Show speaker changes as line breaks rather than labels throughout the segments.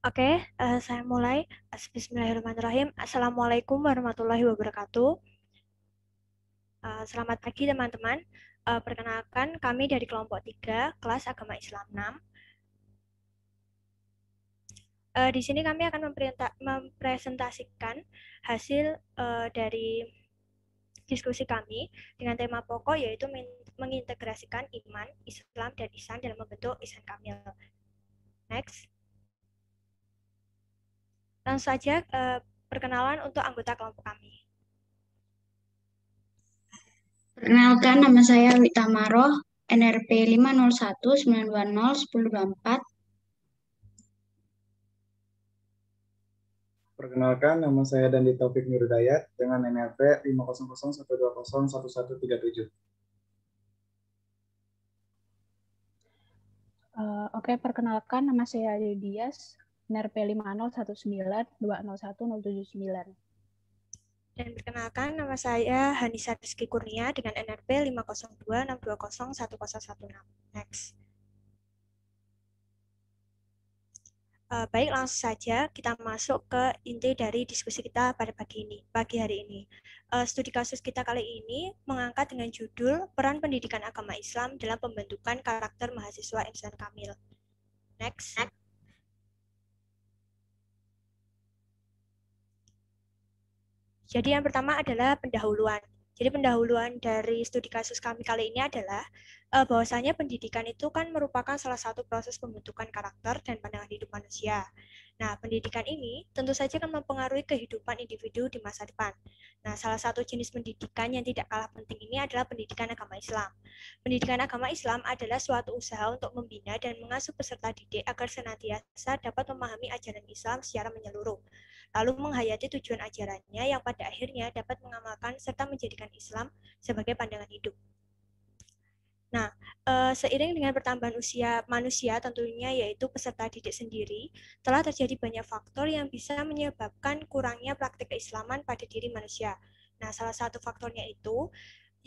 Oke, saya mulai. Bismillahirrahmanirrahim. Assalamualaikum warahmatullahi wabarakatuh. Selamat pagi teman-teman. Perkenalkan, kami dari kelompok 3, kelas Agama Islam 6. Di sini kami akan mempresentasikan hasil dari diskusi kami dengan tema pokok yaitu mengintegrasikan iman, Islam, dan ihsan dalam membentuk ihsan kamil. Next. Langsung saja perkenalan untuk anggota kelompok kami.
Perkenalkan, nama saya Wita Maroh, NRP 501-920-1024.
Perkenalkan, nama saya Dandi Taufik Nurudayat dengan NRP 50012011137.
Oke, perkenalkan, nama saya Ade Dias, NRP 501920179.
Dan perkenalkan, nama saya Hanisa Rizky Kurnia dengan NRP 50262010116. Next. Baik, langsung saja kita masuk ke inti dari diskusi kita pada pagi hari ini. Studi kasus kita kali ini mengangkat dengan judul Peran Pendidikan Agama Islam dalam Pembentukan Karakter Mahasiswa Ihsan Kamil. Next. Jadi yang pertama adalah pendahuluan. Jadi pendahuluan dari studi kasus kami kali ini adalah bahwasanya pendidikan itu kan merupakan salah satu proses pembentukan karakter dan pandangan hidup manusia. Nah, pendidikan ini tentu saja akan mempengaruhi kehidupan individu di masa depan. Nah, salah satu jenis pendidikan yang tidak kalah penting ini adalah pendidikan agama Islam. Pendidikan agama Islam adalah suatu usaha untuk membina dan mengasuh peserta didik agar senantiasa dapat memahami ajaran Islam secara menyeluruh, lalu menghayati tujuan ajarannya yang pada akhirnya dapat mengamalkan serta menjadikan Islam sebagai pandangan hidup. Nah, seiring dengan pertambahan usia manusia tentunya yaitu peserta didik sendiri, telah terjadi banyak faktor yang bisa menyebabkan kurangnya praktik keislaman pada diri manusia. Nah, salah satu faktornya itu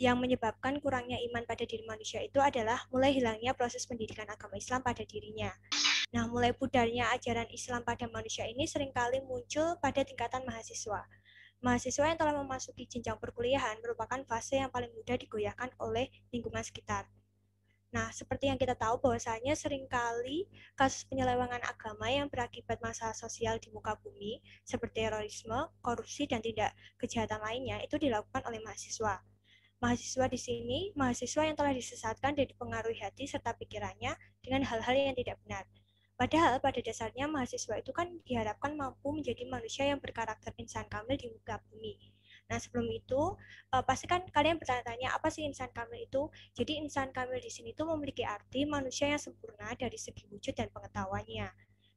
yang menyebabkan kurangnya iman pada diri manusia itu adalah mulai hilangnya proses pendidikan agama Islam pada dirinya. Nah, mulai pudarnya ajaran Islam pada manusia ini seringkali muncul pada tingkatan mahasiswa. Mahasiswa yang telah memasuki jenjang perkuliahan merupakan fase yang paling mudah digoyahkan oleh lingkungan sekitar. Nah, seperti yang kita tahu bahwasanya seringkali kasus penyelewengan agama yang berakibat masalah sosial di muka bumi, seperti terorisme, korupsi, dan tindak kejahatan lainnya, itu dilakukan oleh mahasiswa. Mahasiswa di sini, mahasiswa yang telah disesatkan dan dipengaruhi hati serta pikirannya dengan hal-hal yang tidak benar. Padahal pada dasarnya mahasiswa itu kan diharapkan mampu menjadi manusia yang berkarakter insan kamil di muka bumi. Nah, sebelum itu, pasti kan kalian bertanya-tanya apa sih insan kamil itu? Jadi insan kamil di sini tuh memiliki arti manusia yang sempurna dari segi wujud dan pengetahuannya.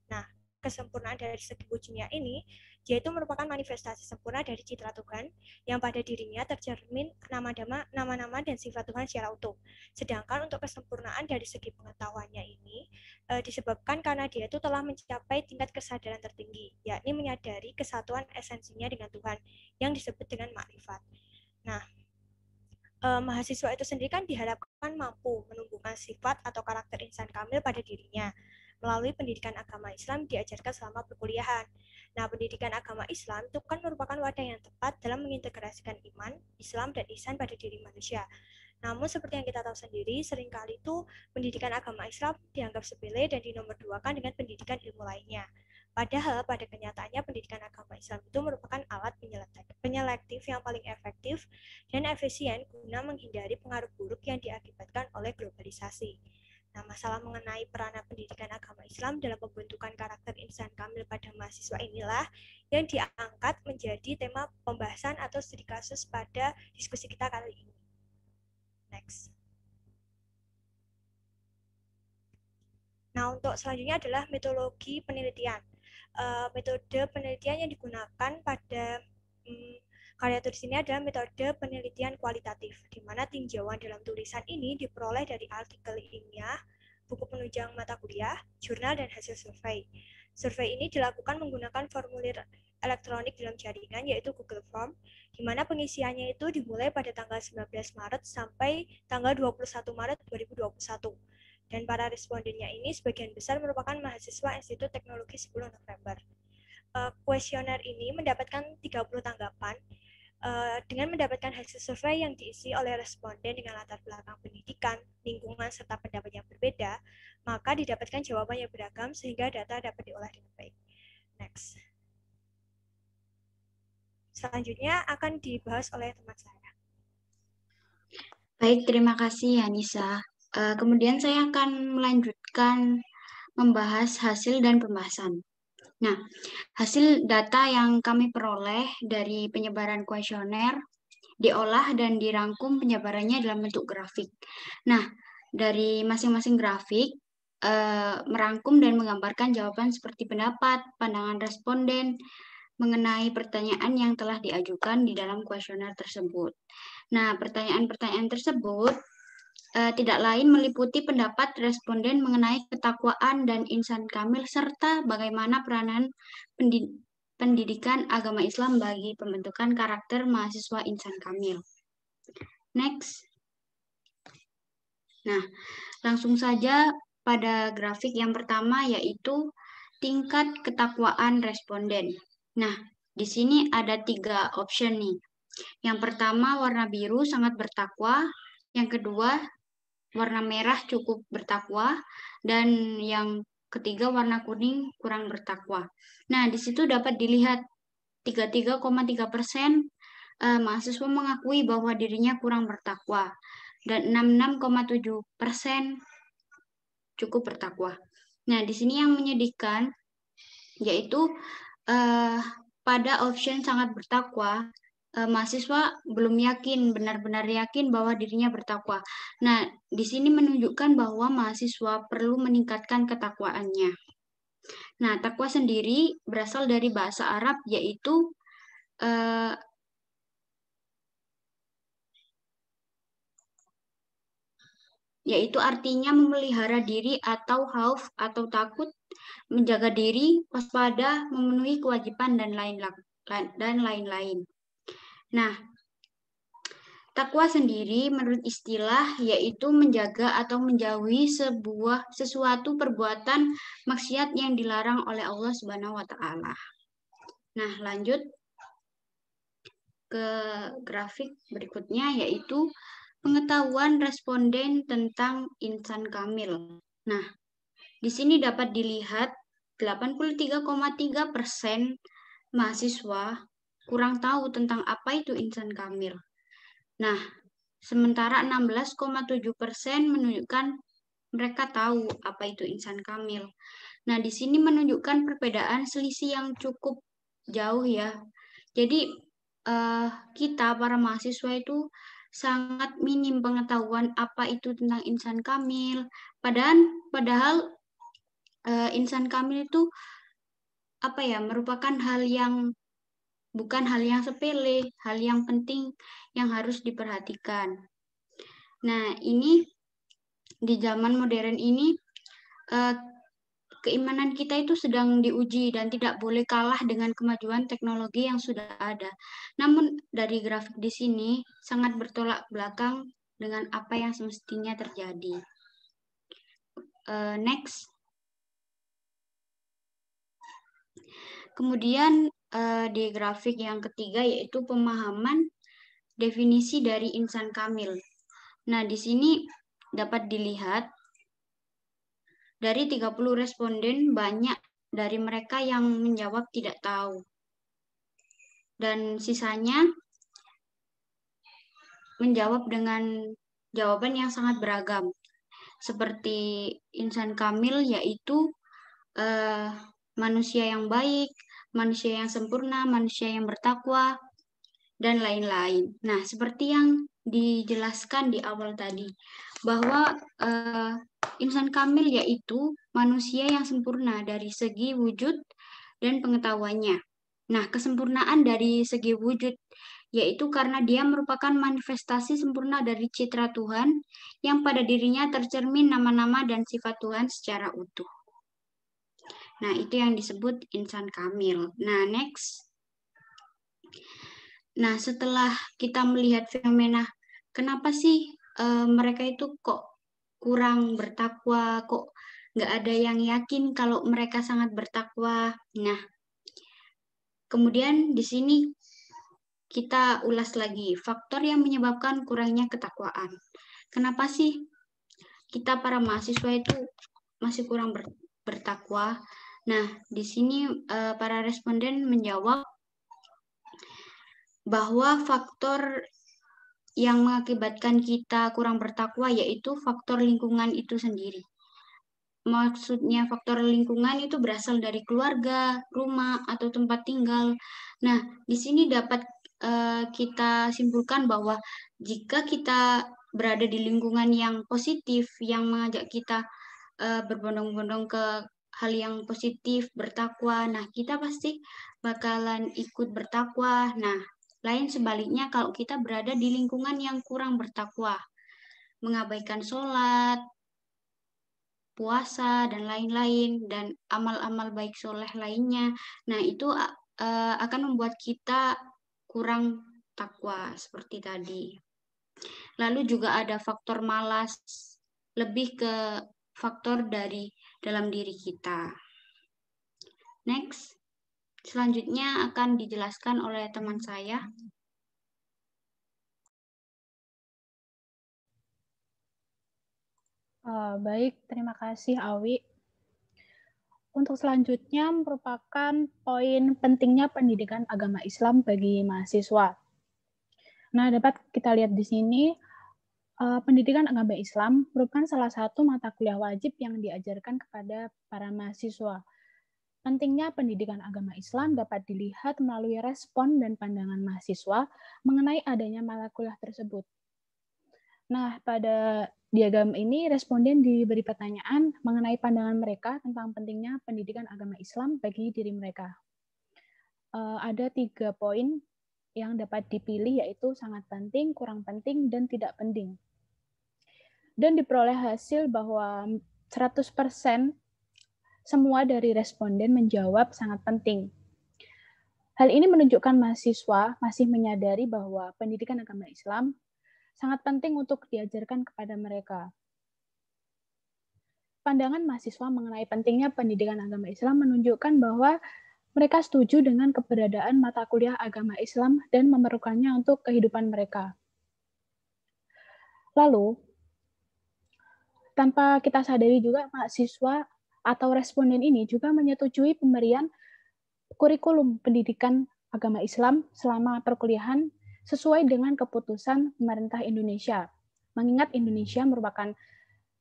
Nah, kesempurnaan dari segi wujudnya ini, yaitu merupakan manifestasi sempurna dari citra Tuhan yang pada dirinya tercermin nama-nama dan sifat Tuhan secara utuh. Sedangkan untuk kesempurnaan dari segi pengetahuannya ini disebabkan karena dia itu telah mencapai tingkat kesadaran tertinggi, yakni menyadari kesatuan esensinya dengan Tuhan yang disebut dengan makrifat. Nah, mahasiswa itu sendiri kan diharapkan mampu menumbuhkan sifat atau karakter insan kamil pada dirinya melalui pendidikan agama Islam diajarkan selama perkuliahan. Nah, pendidikan agama Islam itu kan merupakan wadah yang tepat dalam mengintegrasikan iman, Islam, dan ihsan pada diri manusia. Namun seperti yang kita tahu sendiri, seringkali itu pendidikan agama Islam dianggap sepele dan dinomorduakan dengan pendidikan ilmu lainnya. Padahal pada kenyataannya pendidikan agama Islam itu merupakan alat penyelektif yang paling efektif dan efisien guna menghindari pengaruh buruk yang diakibatkan oleh globalisasi. Nah, masalah mengenai peranan pendidikan agama Islam dalam pembentukan karakter insan kamil pada mahasiswa inilah yang diangkat menjadi tema pembahasan atau studi kasus pada diskusi kita kali ini. Next. Nah, untuk selanjutnya adalah metodologi penelitian. Metode penelitian yang digunakan pada karya tulis ini adalah metode penelitian kualitatif, di mana tinjauan dalam tulisan ini diperoleh dari artikel ilmiah, buku penunjang mata kuliah, jurnal, dan hasil survei. Survei ini dilakukan menggunakan formulir elektronik dalam jaringan, yaitu Google Form, di mana pengisiannya itu dimulai pada tanggal 19 Maret sampai tanggal 21 Maret 2021. Dan para respondennya ini sebagian besar merupakan mahasiswa Institut Teknologi 10 November. Kuesioner ini mendapatkan 30 tanggapan dengan mendapatkan hasil survei yang diisi oleh responden dengan latar belakang pendidikan, lingkungan, serta pendapat yang berbeda, maka didapatkan jawaban yang beragam sehingga data dapat diolah dengan baik. Next. Selanjutnya akan dibahas oleh teman saya.
Baik, terima kasih Yanisa. Kemudian saya akan melanjutkan membahas hasil dan pembahasan. Nah, hasil data yang kami peroleh dari penyebaran kuesioner diolah dan dirangkum penyebarannya dalam bentuk grafik. Nah, dari masing-masing grafik merangkum dan menggambarkan jawaban seperti pendapat, pandangan responden mengenai pertanyaan yang telah diajukan di dalam kuesioner tersebut. Nah, pertanyaan-pertanyaan tersebut tidak lain meliputi pendapat responden mengenai ketakwaan dan insan kamil serta bagaimana peranan pendidikan agama Islam bagi pembentukan karakter mahasiswa insan kamil. Next. Nah, langsung saja pada grafik yang pertama yaitu tingkat ketakwaan responden. Nah, di sini ada 3 option nih. Yang pertama warna biru sangat bertakwa, yang kedua warna merah cukup bertakwa, dan yang ketiga warna kuning kurang bertakwa. Nah, di situ dapat dilihat 33,3% mahasiswa mengakui bahwa dirinya kurang bertakwa, dan 66,7% cukup bertakwa. Nah, di sini yang menyedihkan yaitu pada option sangat bertakwa, mahasiswa belum yakin, benar-benar yakin bahwa dirinya bertakwa. Nah, di sini menunjukkan bahwa mahasiswa perlu meningkatkan ketakwaannya. Nah, takwa sendiri berasal dari bahasa Arab yaitu artinya memelihara diri atau khauf atau takut, menjaga diri, waspada, memenuhi kewajiban dan lain-lain. Nah, takwa sendiri menurut istilah yaitu menjaga atau menjauhi sesuatu perbuatan maksiat yang dilarang oleh Allah Subhanahu wa taala. Nah, lanjut ke grafik berikutnya yaitu pengetahuan responden tentang insan kamil. Nah, di sini dapat dilihat 83,3% mahasiswa kurang tahu tentang apa itu insan kamil. Nah, sementara 16,7% menunjukkan mereka tahu apa itu insan kamil. Nah, di sini menunjukkan perbedaan selisih yang cukup jauh ya. Jadi, kita para mahasiswa itu sangat minim pengetahuan apa itu tentang insan kamil. Padahal insan kamil itu merupakan bukan hal yang sepele, hal yang penting yang harus diperhatikan. Nah, ini di zaman modern ini keimanan kita itu sedang diuji dan tidak boleh kalah dengan kemajuan teknologi yang sudah ada. Namun dari grafik di sini sangat bertolak belakang dengan apa yang semestinya terjadi. Next. Kemudian di grafik yang ketiga yaitu pemahaman definisi dari insan kamil. Nah, di sini dapat dilihat dari 30 responden banyak dari mereka yang menjawab tidak tahu. Dan sisanya menjawab dengan jawaban yang sangat beragam. Seperti insan kamil yaitu manusia yang baik, manusia yang sempurna, manusia yang bertakwa, dan lain-lain. Nah, seperti yang dijelaskan di awal tadi, bahwa insan kamil yaitu manusia yang sempurna dari segi wujud dan pengetahuannya. Nah, kesempurnaan dari segi wujud yaitu karena dia merupakan manifestasi sempurna dari citra Tuhan yang pada dirinya tercermin nama-nama dan sifat Tuhan secara utuh. Nah, itu yang disebut insan kamil. Nah, next. Nah, setelah kita melihat fenomena, kenapa sih mereka itu kok kurang bertakwa, kok nggak ada yang yakin kalau mereka sangat bertakwa. Nah, kemudian di sini kita ulas lagi faktor yang menyebabkan kurangnya ketakwaan. Kenapa sih kita para mahasiswa itu masih kurang bertakwa? Nah, di sini para responden menjawab bahwa faktor yang mengakibatkan kita kurang bertakwa yaitu faktor lingkungan itu sendiri. Maksudnya faktor lingkungan itu berasal dari keluarga, rumah, atau tempat tinggal. Nah, di sini dapat kita simpulkan bahwa jika kita berada di lingkungan yang positif, yang mengajak kita berbondong-bondong ke hal yang positif, bertakwa, nah kita pasti bakalan ikut bertakwa. Nah, lain sebaliknya kalau kita berada di lingkungan yang kurang bertakwa, mengabaikan sholat, puasa, dan lain-lain, dan amal-amal baik soleh lainnya. Nah, itu akan membuat kita kurang takwa seperti tadi. Lalu juga ada faktor malas, lebih ke faktor dari dalam diri kita. Next, selanjutnya akan dijelaskan oleh teman saya.
Baik, terima kasih Awi. Untuk selanjutnya merupakan poin pentingnya pendidikan agama Islam bagi mahasiswa. Nah, dapat kita lihat di sini, pendidikan agama Islam merupakan salah satu mata kuliah wajib yang diajarkan kepada para mahasiswa. Pentingnya pendidikan agama Islam dapat dilihat melalui respon dan pandangan mahasiswa mengenai adanya mata kuliah tersebut. Nah, pada diagram ini, responden diberi pertanyaan mengenai pandangan mereka tentang pentingnya pendidikan agama Islam bagi diri mereka. Ada 3 poin yang dapat dipilih, yaitu sangat penting, kurang penting, dan tidak penting. Dan diperoleh hasil bahwa 100% semua dari responden menjawab sangat penting. Hal ini menunjukkan mahasiswa masih menyadari bahwa pendidikan agama Islam sangat penting untuk diajarkan kepada mereka. Pandangan mahasiswa mengenai pentingnya pendidikan agama Islam menunjukkan bahwa mereka setuju dengan keberadaan mata kuliah agama Islam dan memerlukannya untuk kehidupan mereka. Lalu, tanpa kita sadari juga mahasiswa atau responden ini juga menyetujui pemberian kurikulum pendidikan agama Islam selama perkuliahan sesuai dengan keputusan pemerintah Indonesia. Mengingat Indonesia merupakan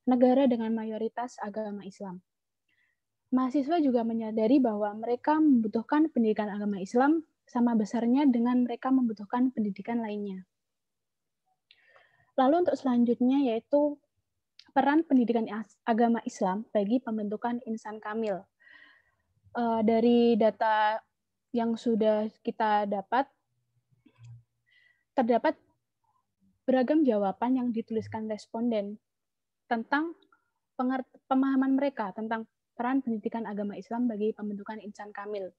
negara dengan mayoritas agama Islam. Mahasiswa juga menyadari bahwa mereka membutuhkan pendidikan agama Islam sama besarnya dengan mereka membutuhkan pendidikan lainnya. Lalu untuk selanjutnya yaitu peran pendidikan agama Islam bagi pembentukan insan kamil. Dari data yang sudah kita dapat, terdapat beragam jawaban yang dituliskan responden tentang pemahaman mereka tentang peran pendidikan agama Islam bagi pembentukan insan kamil.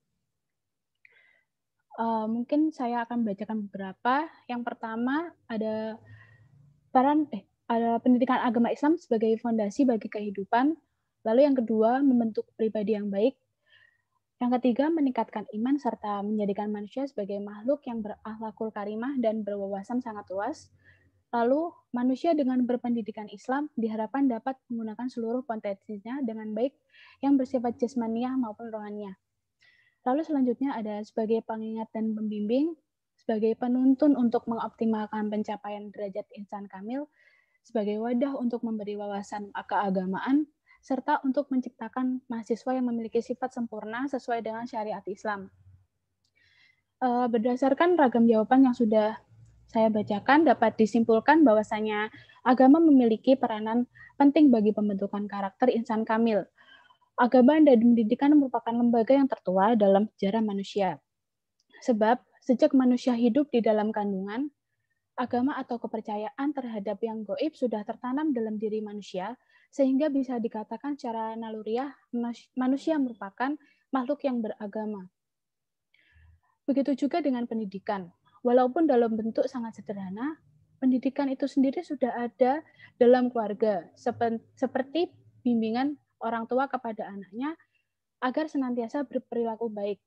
Mungkin saya akan bacakan beberapa. Yang pertama ada pendidikan agama Islam sebagai fondasi bagi kehidupan. Lalu yang kedua, membentuk pribadi yang baik. Yang ketiga, meningkatkan iman serta menjadikan manusia sebagai makhluk yang berakhlakul karimah dan berwawasan sangat luas. Lalu, manusia dengan berpendidikan Islam diharapkan dapat menggunakan seluruh potensinya dengan baik yang bersifat jasmaniah maupun rohaniah. Lalu selanjutnya ada sebagai pengingat dan pembimbing, sebagai penuntun untuk mengoptimalkan pencapaian derajat insan kamil, sebagai wadah untuk memberi wawasan keagamaan, serta untuk menciptakan mahasiswa yang memiliki sifat sempurna sesuai dengan syariat Islam. Berdasarkan ragam jawaban yang sudah saya bacakan, dapat disimpulkan bahwasanya agama memiliki peranan penting bagi pembentukan karakter insan kamil. Agama dan pendidikan merupakan lembaga yang tertua dalam sejarah manusia. Sebab, sejak manusia hidup di dalam kandungan, agama atau kepercayaan terhadap yang gaib sudah tertanam dalam diri manusia, sehingga bisa dikatakan secara naluriah manusia merupakan makhluk yang beragama. Begitu juga dengan pendidikan. Walaupun dalam bentuk sangat sederhana, pendidikan itu sendiri sudah ada dalam keluarga, seperti bimbingan orang tua kepada anaknya agar senantiasa berperilaku baik.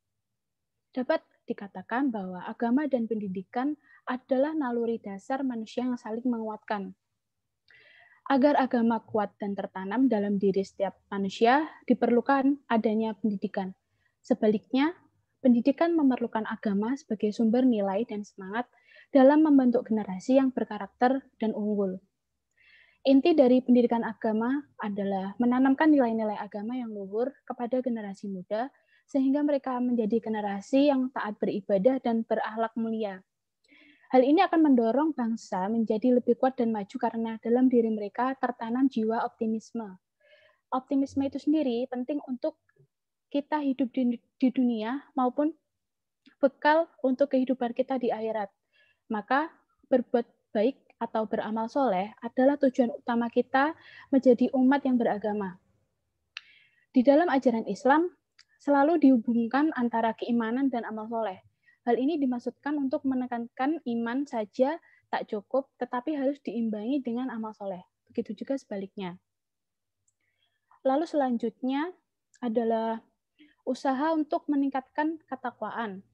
Dapat dikatakan bahwa agama dan pendidikan adalah naluri dasar manusia yang saling menguatkan. Agar agama kuat dan tertanam dalam diri setiap manusia, diperlukan adanya pendidikan. Sebaliknya, pendidikan memerlukan agama sebagai sumber nilai dan semangat dalam membentuk generasi yang berkarakter dan unggul. Inti dari pendidikan agama adalah menanamkan nilai-nilai agama yang luhur kepada generasi muda, sehingga mereka menjadi generasi yang taat beribadah dan berakhlak mulia. Hal ini akan mendorong bangsa menjadi lebih kuat dan maju karena dalam diri mereka tertanam jiwa optimisme. Optimisme itu sendiri penting untuk kita hidup di dunia maupun bekal untuk kehidupan kita di akhirat. Maka berbuat baik atau beramal soleh adalah tujuan utama kita menjadi umat yang beragama. Di dalam ajaran Islam, selalu dihubungkan antara keimanan dan amal soleh. Hal ini dimaksudkan untuk menekankan iman saja tak cukup, tetapi harus diimbangi dengan amal soleh. Begitu juga sebaliknya. Lalu selanjutnya adalah usaha untuk meningkatkan ketakwaan.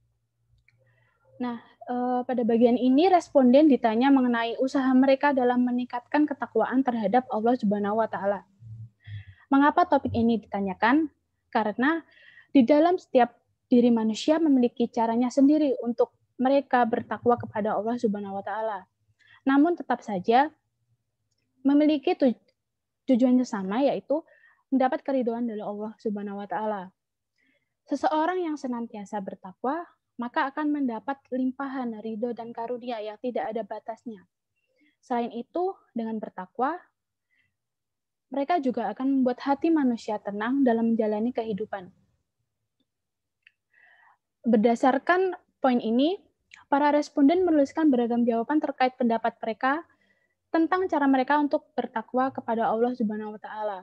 Nah, pada bagian ini responden ditanya mengenai usaha mereka dalam meningkatkan ketakwaan terhadap Allah Subhanahu wa Ta'ala. Mengapa topik ini ditanyakan? Karena di dalam setiap diri manusia memiliki caranya sendiri untuk mereka bertakwa kepada Allah Subhanahu wa Ta'ala. Namun tetap saja memiliki tujuannya sama, yaitu mendapat keridhaan dari Allah Subhanahu wa Ta'ala. Seseorang yang senantiasa bertakwa, maka akan mendapat limpahan ridho dan karunia yang tidak ada batasnya. Selain itu, dengan bertakwa, mereka juga akan membuat hati manusia tenang dalam menjalani kehidupan. Berdasarkan poin ini, para responden menuliskan beragam jawaban terkait pendapat mereka tentang cara mereka untuk bertakwa kepada Allah Subhanahu wa Ta'ala.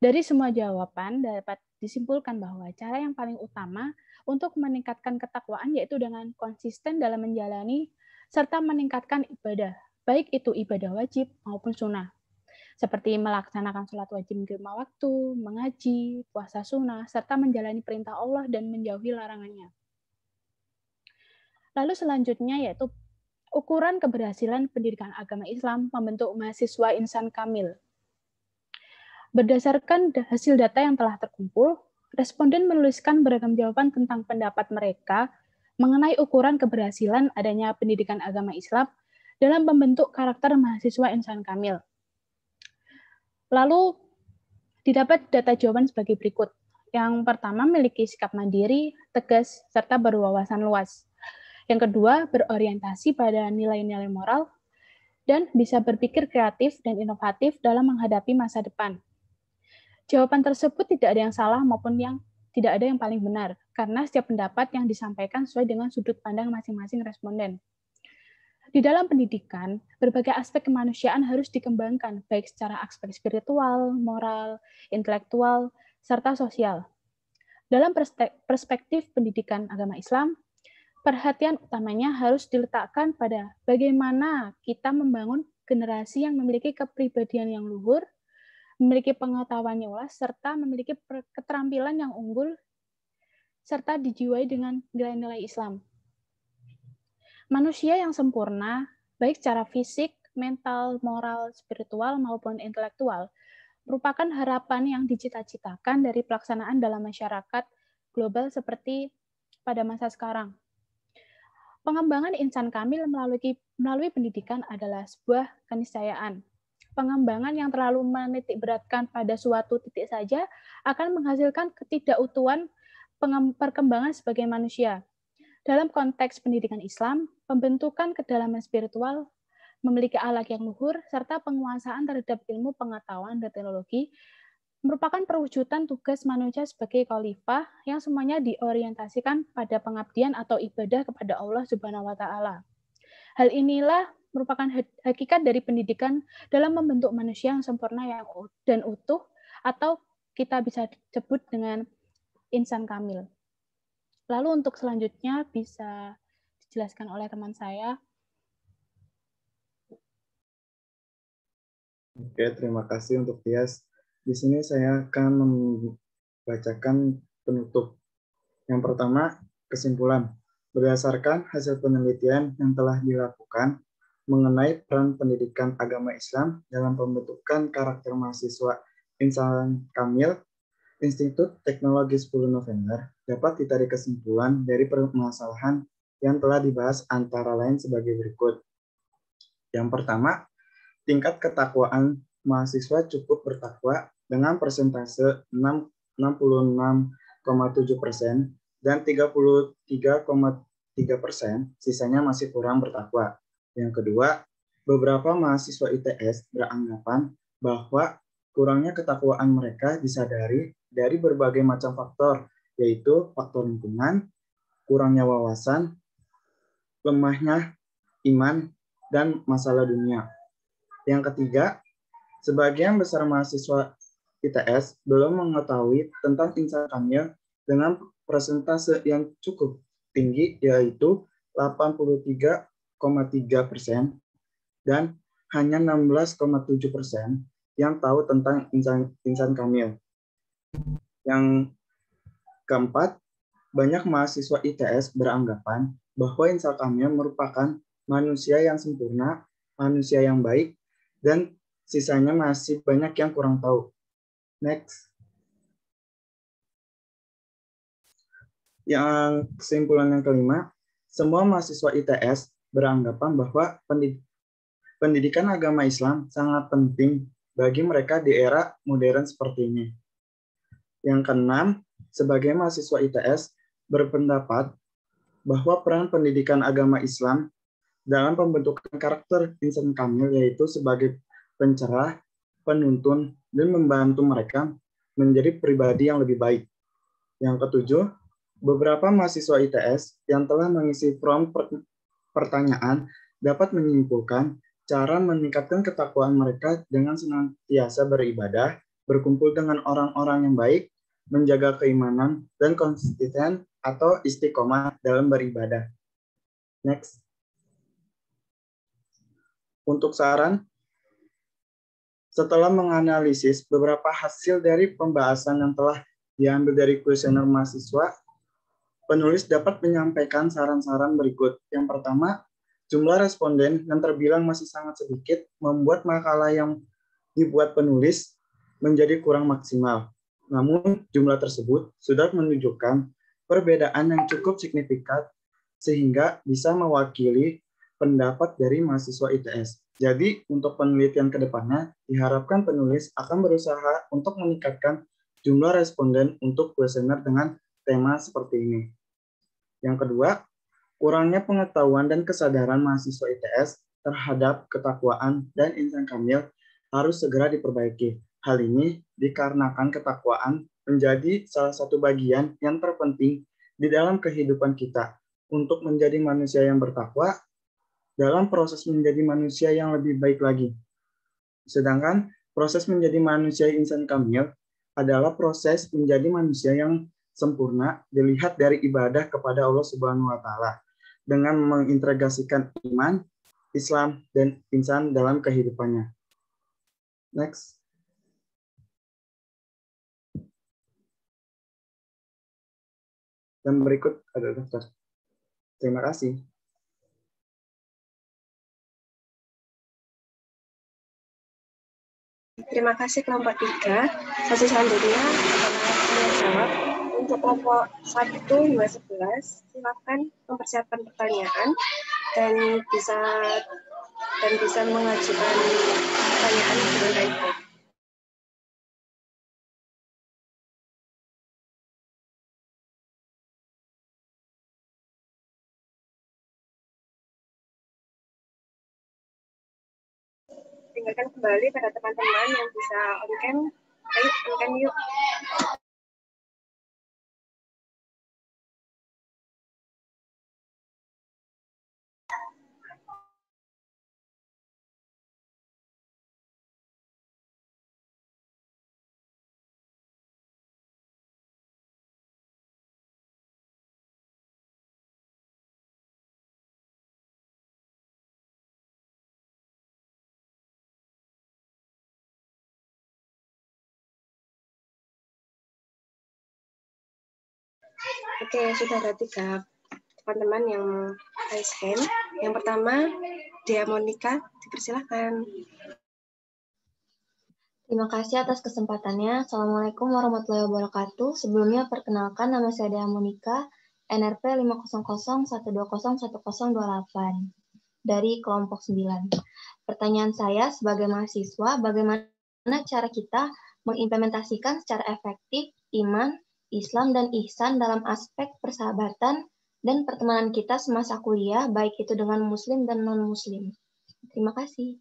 Dari semua jawaban dapat disimpulkan bahwa cara yang paling utama untuk meningkatkan ketakwaan yaitu dengan konsisten dalam menjalani serta meningkatkan ibadah, baik itu ibadah wajib maupun sunnah, seperti melaksanakan sholat wajib di lima waktu, mengaji, puasa sunnah, serta menjalani perintah Allah dan menjauhi larangannya. Lalu selanjutnya yaitu ukuran keberhasilan pendidikan agama Islam membentuk mahasiswa insan kamil. Berdasarkan hasil data yang telah terkumpul, responden menuliskan beragam jawaban tentang pendapat mereka mengenai ukuran keberhasilan adanya pendidikan agama Islam dalam membentuk karakter mahasiswa insan kamil. Lalu didapat data jawaban sebagai berikut. Yang pertama, memiliki sikap mandiri, tegas, serta berwawasan luas. Yang kedua, berorientasi pada nilai-nilai moral, dan bisa berpikir kreatif dan inovatif dalam menghadapi masa depan. Jawaban tersebut tidak ada yang salah maupun yang tidak ada yang paling benar, karena setiap pendapat yang disampaikan sesuai dengan sudut pandang masing-masing responden. Di dalam pendidikan, berbagai aspek kemanusiaan harus dikembangkan, baik secara aspek spiritual, moral, intelektual, serta sosial. Dalam perspektif pendidikan agama Islam, perhatian utamanya harus diletakkan pada bagaimana kita membangun generasi yang memiliki kepribadian yang luhur, memiliki pengetahuan yang luas, serta memiliki keterampilan yang unggul, serta dijiwai dengan nilai-nilai Islam. Manusia yang sempurna, baik secara fisik, mental, moral, spiritual, maupun intelektual, merupakan harapan yang dicita-citakan dari pelaksanaan dalam masyarakat global seperti pada masa sekarang. Pengembangan insan kamil melalui pendidikan adalah sebuah keniscayaan. Pengembangan yang terlalu menitik beratkan pada suatu titik saja akan menghasilkan ketidakutuhan perkembangan sebagai manusia. Dalam konteks pendidikan Islam, pembentukan kedalaman spiritual, memiliki akhlak yang luhur, serta penguasaan terhadap ilmu pengetahuan dan teknologi merupakan perwujudan tugas manusia sebagai khalifah yang semuanya diorientasikan pada pengabdian atau ibadah kepada Allah Subhanahu wa Ta'ala. Hal inilah merupakan hakikat dari pendidikan dalam membentuk manusia yang sempurna dan utuh, atau kita bisa sebut dengan insan kamil. Lalu untuk selanjutnya bisa dijelaskan oleh teman saya.
Oke, terima kasih untuk Tias. Di sini saya akan membacakan penutup. Yang pertama, kesimpulan. Berdasarkan hasil penelitian yang telah dilakukan mengenai peran pendidikan agama Islam dalam pembentukan karakter mahasiswa insan kamil, Institut Teknologi 10 November dapat ditarik kesimpulan dari permasalahan yang telah dibahas antara lain sebagai berikut. Yang pertama, tingkat ketakwaan mahasiswa cukup bertakwa dengan persentase 66,7% dan 33,3%, sisanya masih kurang bertakwa. Yang kedua, beberapa mahasiswa ITS beranggapan bahwa kurangnya ketakwaan mereka disadari dari berbagai macam faktor, yaitu faktor lingkungan, kurangnya wawasan, lemahnya iman, dan masalah dunia. Yang ketiga, sebagian besar mahasiswa ITS belum mengetahui tentang insan kamil dengan persentase yang cukup tinggi, yaitu 83,3% dan hanya 16,7% yang tahu tentang insan kamil. Yang keempat, banyak mahasiswa ITS beranggapan bahwa insan kamil merupakan manusia yang sempurna, manusia yang baik, dan sisanya masih banyak yang kurang tahu. Next. Yang kesimpulan yang kelima, semua mahasiswa ITS beranggapan bahwa pendidikan agama Islam sangat penting bagi mereka di era modern seperti ini. Yang keenam, sebagai mahasiswa ITS berpendapat bahwa peran pendidikan agama Islam dalam pembentukan karakter insan kamil yaitu sebagai pencerah, penuntun, dan membantu mereka menjadi pribadi yang lebih baik. Yang ketujuh, beberapa mahasiswa ITS yang telah mengisi form pertanyaan dapat menyimpulkan cara meningkatkan ketakwaan mereka dengan senantiasa beribadah, berkumpul dengan orang-orang yang baik, menjaga keimanan, dan konsisten atau istiqomah dalam beribadah. Next. Untuk saran, setelah menganalisis beberapa hasil dari pembahasan yang telah diambil dari kuesioner mahasiswa, penulis dapat menyampaikan saran-saran berikut. Yang pertama, jumlah responden yang terbilang masih sangat sedikit membuat makalah yang dibuat penulis menjadi kurang maksimal. Namun, jumlah tersebut sudah menunjukkan perbedaan yang cukup signifikan sehingga bisa mewakili pendapat dari mahasiswa ITS. Jadi, untuk penelitian ke depannya, diharapkan penulis akan berusaha untuk meningkatkan jumlah responden untuk kuesioner dengan tema seperti ini. Yang kedua, kurangnya pengetahuan dan kesadaran mahasiswa ITS terhadap ketakwaan dan insan kamil harus segera diperbaiki. Hal ini dikarenakan ketakwaan menjadi salah satu bagian yang terpenting di dalam kehidupan kita untuk menjadi manusia yang bertakwa dalam proses menjadi manusia yang lebih baik lagi. Sedangkan proses menjadi manusia insan kamil adalah proses menjadi manusia yang sempurna dilihat dari ibadah kepada Allah Subhanahu wa taala dengan mengintegrasikan iman, Islam, dan insan dalam kehidupannya. Next. Dan berikut adalah daftar. Terima kasih.
Terima kasih kelompok 3. Sesi selanjutnya adalah tanya jawab. Untuk kelompok 1 hingga 11, silakan mempersiapkan pertanyaan dan bisa mengajukan pertanyaan dengan baik. Tinggalkan kembali pada teman-teman yang bisa on-cam. Ayo, on-cam yuk. Oke, sudah ada 3 teman-teman yang raise hand. Yang pertama, Dea Monica, dipersilakan.
Terima kasih atas kesempatannya. Assalamualaikum warahmatullahi wabarakatuh. Sebelumnya perkenalkan nama saya Dea Monica, NRP 50012011028 dari kelompok 9. Pertanyaan saya sebagai mahasiswa, bagaimana cara kita mengimplementasikan secara efektif iman, Islam, dan ihsan dalam aspek persahabatan dan pertemanan kita semasa kuliah, baik itu dengan muslim dan non-muslim. Terima kasih.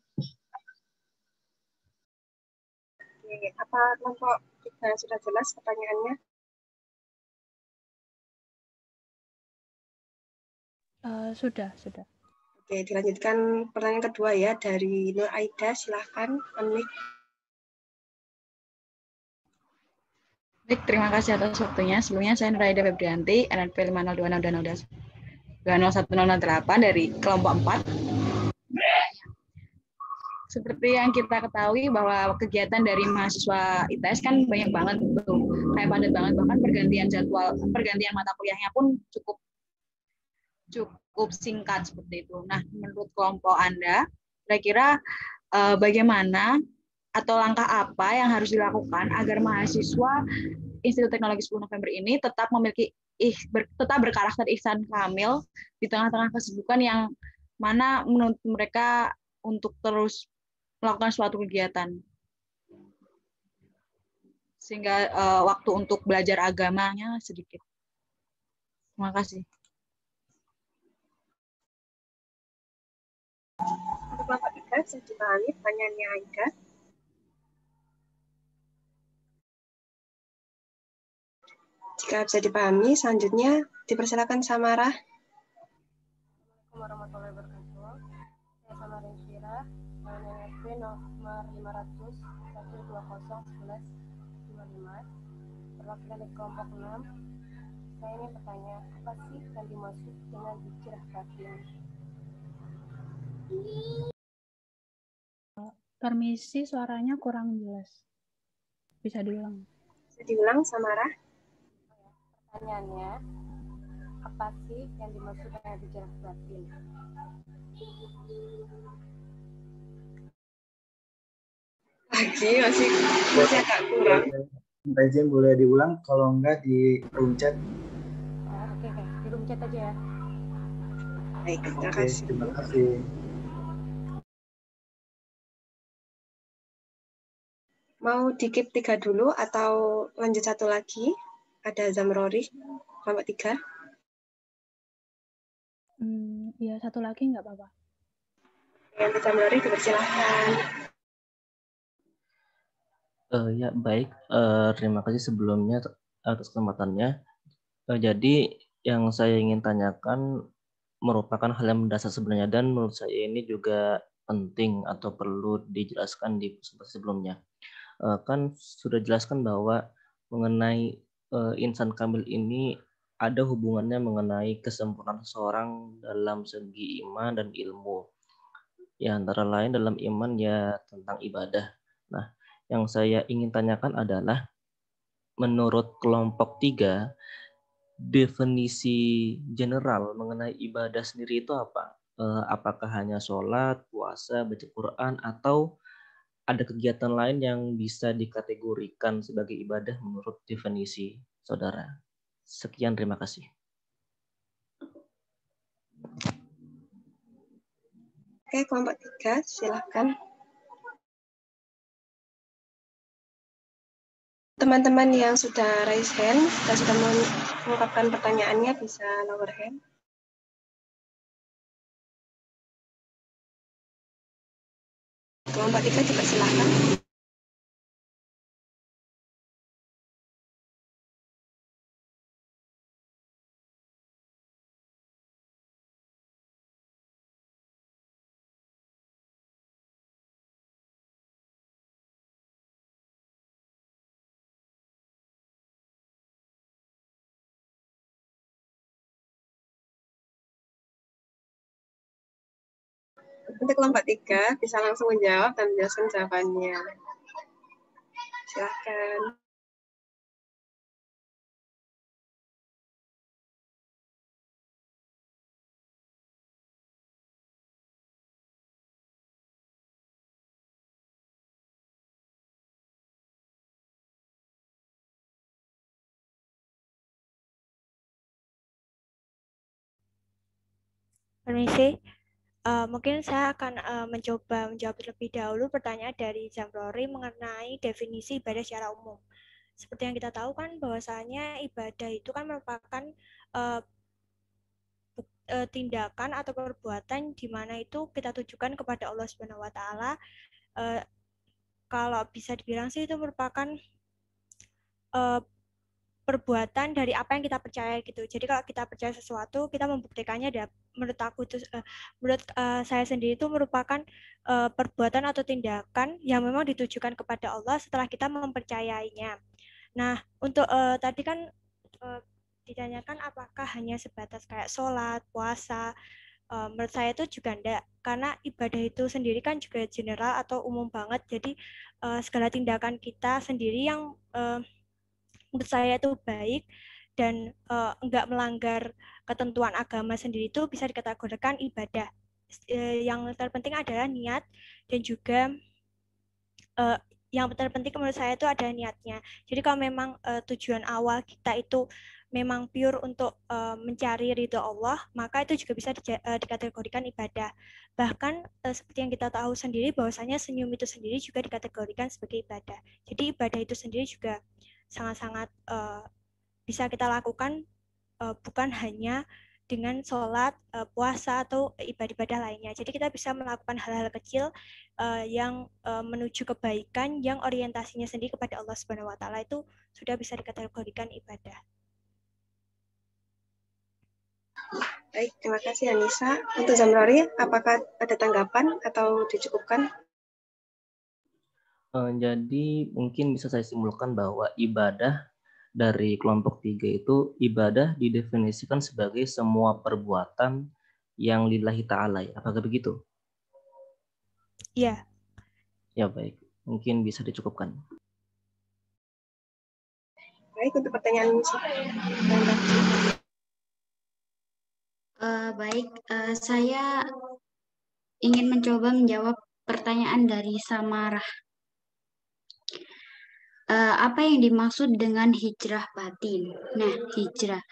Apa kelompok kita sudah jelas pertanyaannya?
Sudah.
Oke, dilanjutkan pertanyaan kedua ya dari Nur Aida, silahkan unmute.
Baik, terima kasih atas waktunya. Sebelumnya saya Nur Aida Febrianti, NRP 502620108 dari kelompok 4. Seperti yang kita ketahui bahwa kegiatan dari mahasiswa ITS kan banyak banget tuh, kayak padat banget, bahkan pergantian mata kuliahnya pun cukup singkat seperti itu. Nah, menurut kelompok Anda, kira-kira bagaimana atau langkah apa yang harus dilakukan agar mahasiswa Institut Teknologi 10 November ini tetap berkarakter ihsan kamil di tengah-tengah kesibukan yang mana menurut mereka untuk terus melakukan suatu kegiatan sehingga waktu untuk belajar agamanya sedikit. Terima kasih.
Untuk kelompok 3, saya dipahami pertanyaannya Aida. Jika bisa dipahami, selanjutnya dipersilakan Samara.
Assalamualaikum warahmatullahi wabarakatuh. Saya Samara Insyira, NRP nomor 500-120-11-55, perwakilan dari kelompok 6. Saya ingin bertanya, apa sih yang dimaksud dengan hijrah batin?
Permisi, suaranya kurang jelas. Bisa diulang?
Bisa diulang, Samara?
Pertanyaannya, apa sih yang dimaksud dengan hijrah batin?
Masih agak kurang.
Izin boleh diulang, kalau enggak di room chat.
Oke, di room chat aja ya.
Baik, terima
Oke,
kasih.
terima kasih.
Mau di-keep 3 dulu atau lanjut satu lagi? Ada Zamrori, kelompok 3.
Ya, satu lagi nggak apa-apa.
Yang Zamrori, dipersilahkan.
Ya, baik. Terima kasih sebelumnya atas kesempatannya. Jadi, yang saya ingin tanyakan merupakan hal yang mendasar sebenarnya, dan menurut saya ini juga penting atau perlu dijelaskan di presentasi sebelumnya. Kan sudah jelaskan bahwa mengenai insan kamil ini ada hubungannya mengenai kesempurnaan seseorang dalam segi iman dan ilmu. Ya, antara lain dalam iman ya tentang ibadah. Nah, yang saya ingin tanyakan adalah menurut kelompok 3, definisi general mengenai ibadah sendiri itu apa? Apakah hanya sholat, puasa, baca Quran, atau ada kegiatan lain yang bisa dikategorikan sebagai ibadah menurut definisi saudara? Sekian, terima kasih.
Oke, kelompok 3, silakan. Teman-teman yang sudah raise hand, sudah mengungkapkan pertanyaannya, bisa lower hand. Kelompok 3 dipersilakan. Untuk kelompok 3 bisa langsung menjawab dan menjelaskan jawabannya. Silakan.
Permisi, mungkin saya akan mencoba menjawab terlebih dahulu pertanyaan dari Zamrori mengenai definisi ibadah secara umum. Seperti yang kita tahu kan bahwasanya ibadah itu kan merupakan tindakan atau perbuatan di mana itu kita tujukan kepada Allah Subhanahu wa taala. Kalau bisa dibilang sih itu merupakan perbuatan dari apa yang kita percaya gitu. Jadi kalau kita percaya sesuatu, kita membuktikannya. Menurut aku itu, menurut saya sendiri itu merupakan perbuatan atau tindakan yang memang ditujukan kepada Allah setelah kita mempercayainya. Nah, untuk tadi kan ditanyakan apakah hanya sebatas kayak sholat, puasa. Menurut saya itu juga enggak, karena ibadah itu sendiri kan juga general atau umum banget. Jadi segala tindakan kita sendiri yang menurut saya itu baik dan enggak melanggar ketentuan agama sendiri itu bisa dikategorikan ibadah. Yang terpenting adalah niat dan juga yang terpenting menurut saya itu ada niatnya. Jadi kalau memang tujuan awal kita itu memang pure untuk mencari ridho Allah, maka itu juga bisa dikategorikan ibadah. Bahkan seperti yang kita tahu sendiri bahwasanya senyum itu sendiri juga dikategorikan sebagai ibadah. Jadi ibadah itu sendiri juga sangat-sangat bisa kita lakukan bukan hanya dengan sholat, puasa, atau ibadah-ibadah lainnya. Jadi kita bisa melakukan hal-hal kecil yang menuju kebaikan yang orientasinya sendiri kepada Allah Subhanahu wa taala itu sudah bisa dikategorikan ibadah.
Baik, terima kasih Anissa. Untuk Zamrori, apakah ada tanggapan atau dicukupkan?
Jadi mungkin bisa saya simpulkan bahwa ibadah dari kelompok 3 itu ibadah didefinisikan sebagai semua perbuatan yang lillahi ta'ala. Apakah begitu?
Iya.
Ya baik, mungkin bisa dicukupkan.
Baik, untuk pertanyaan
Baik, saya ingin mencoba menjawab pertanyaan dari Samarah. Apa yang dimaksud dengan hijrah batin? Nah, hijrah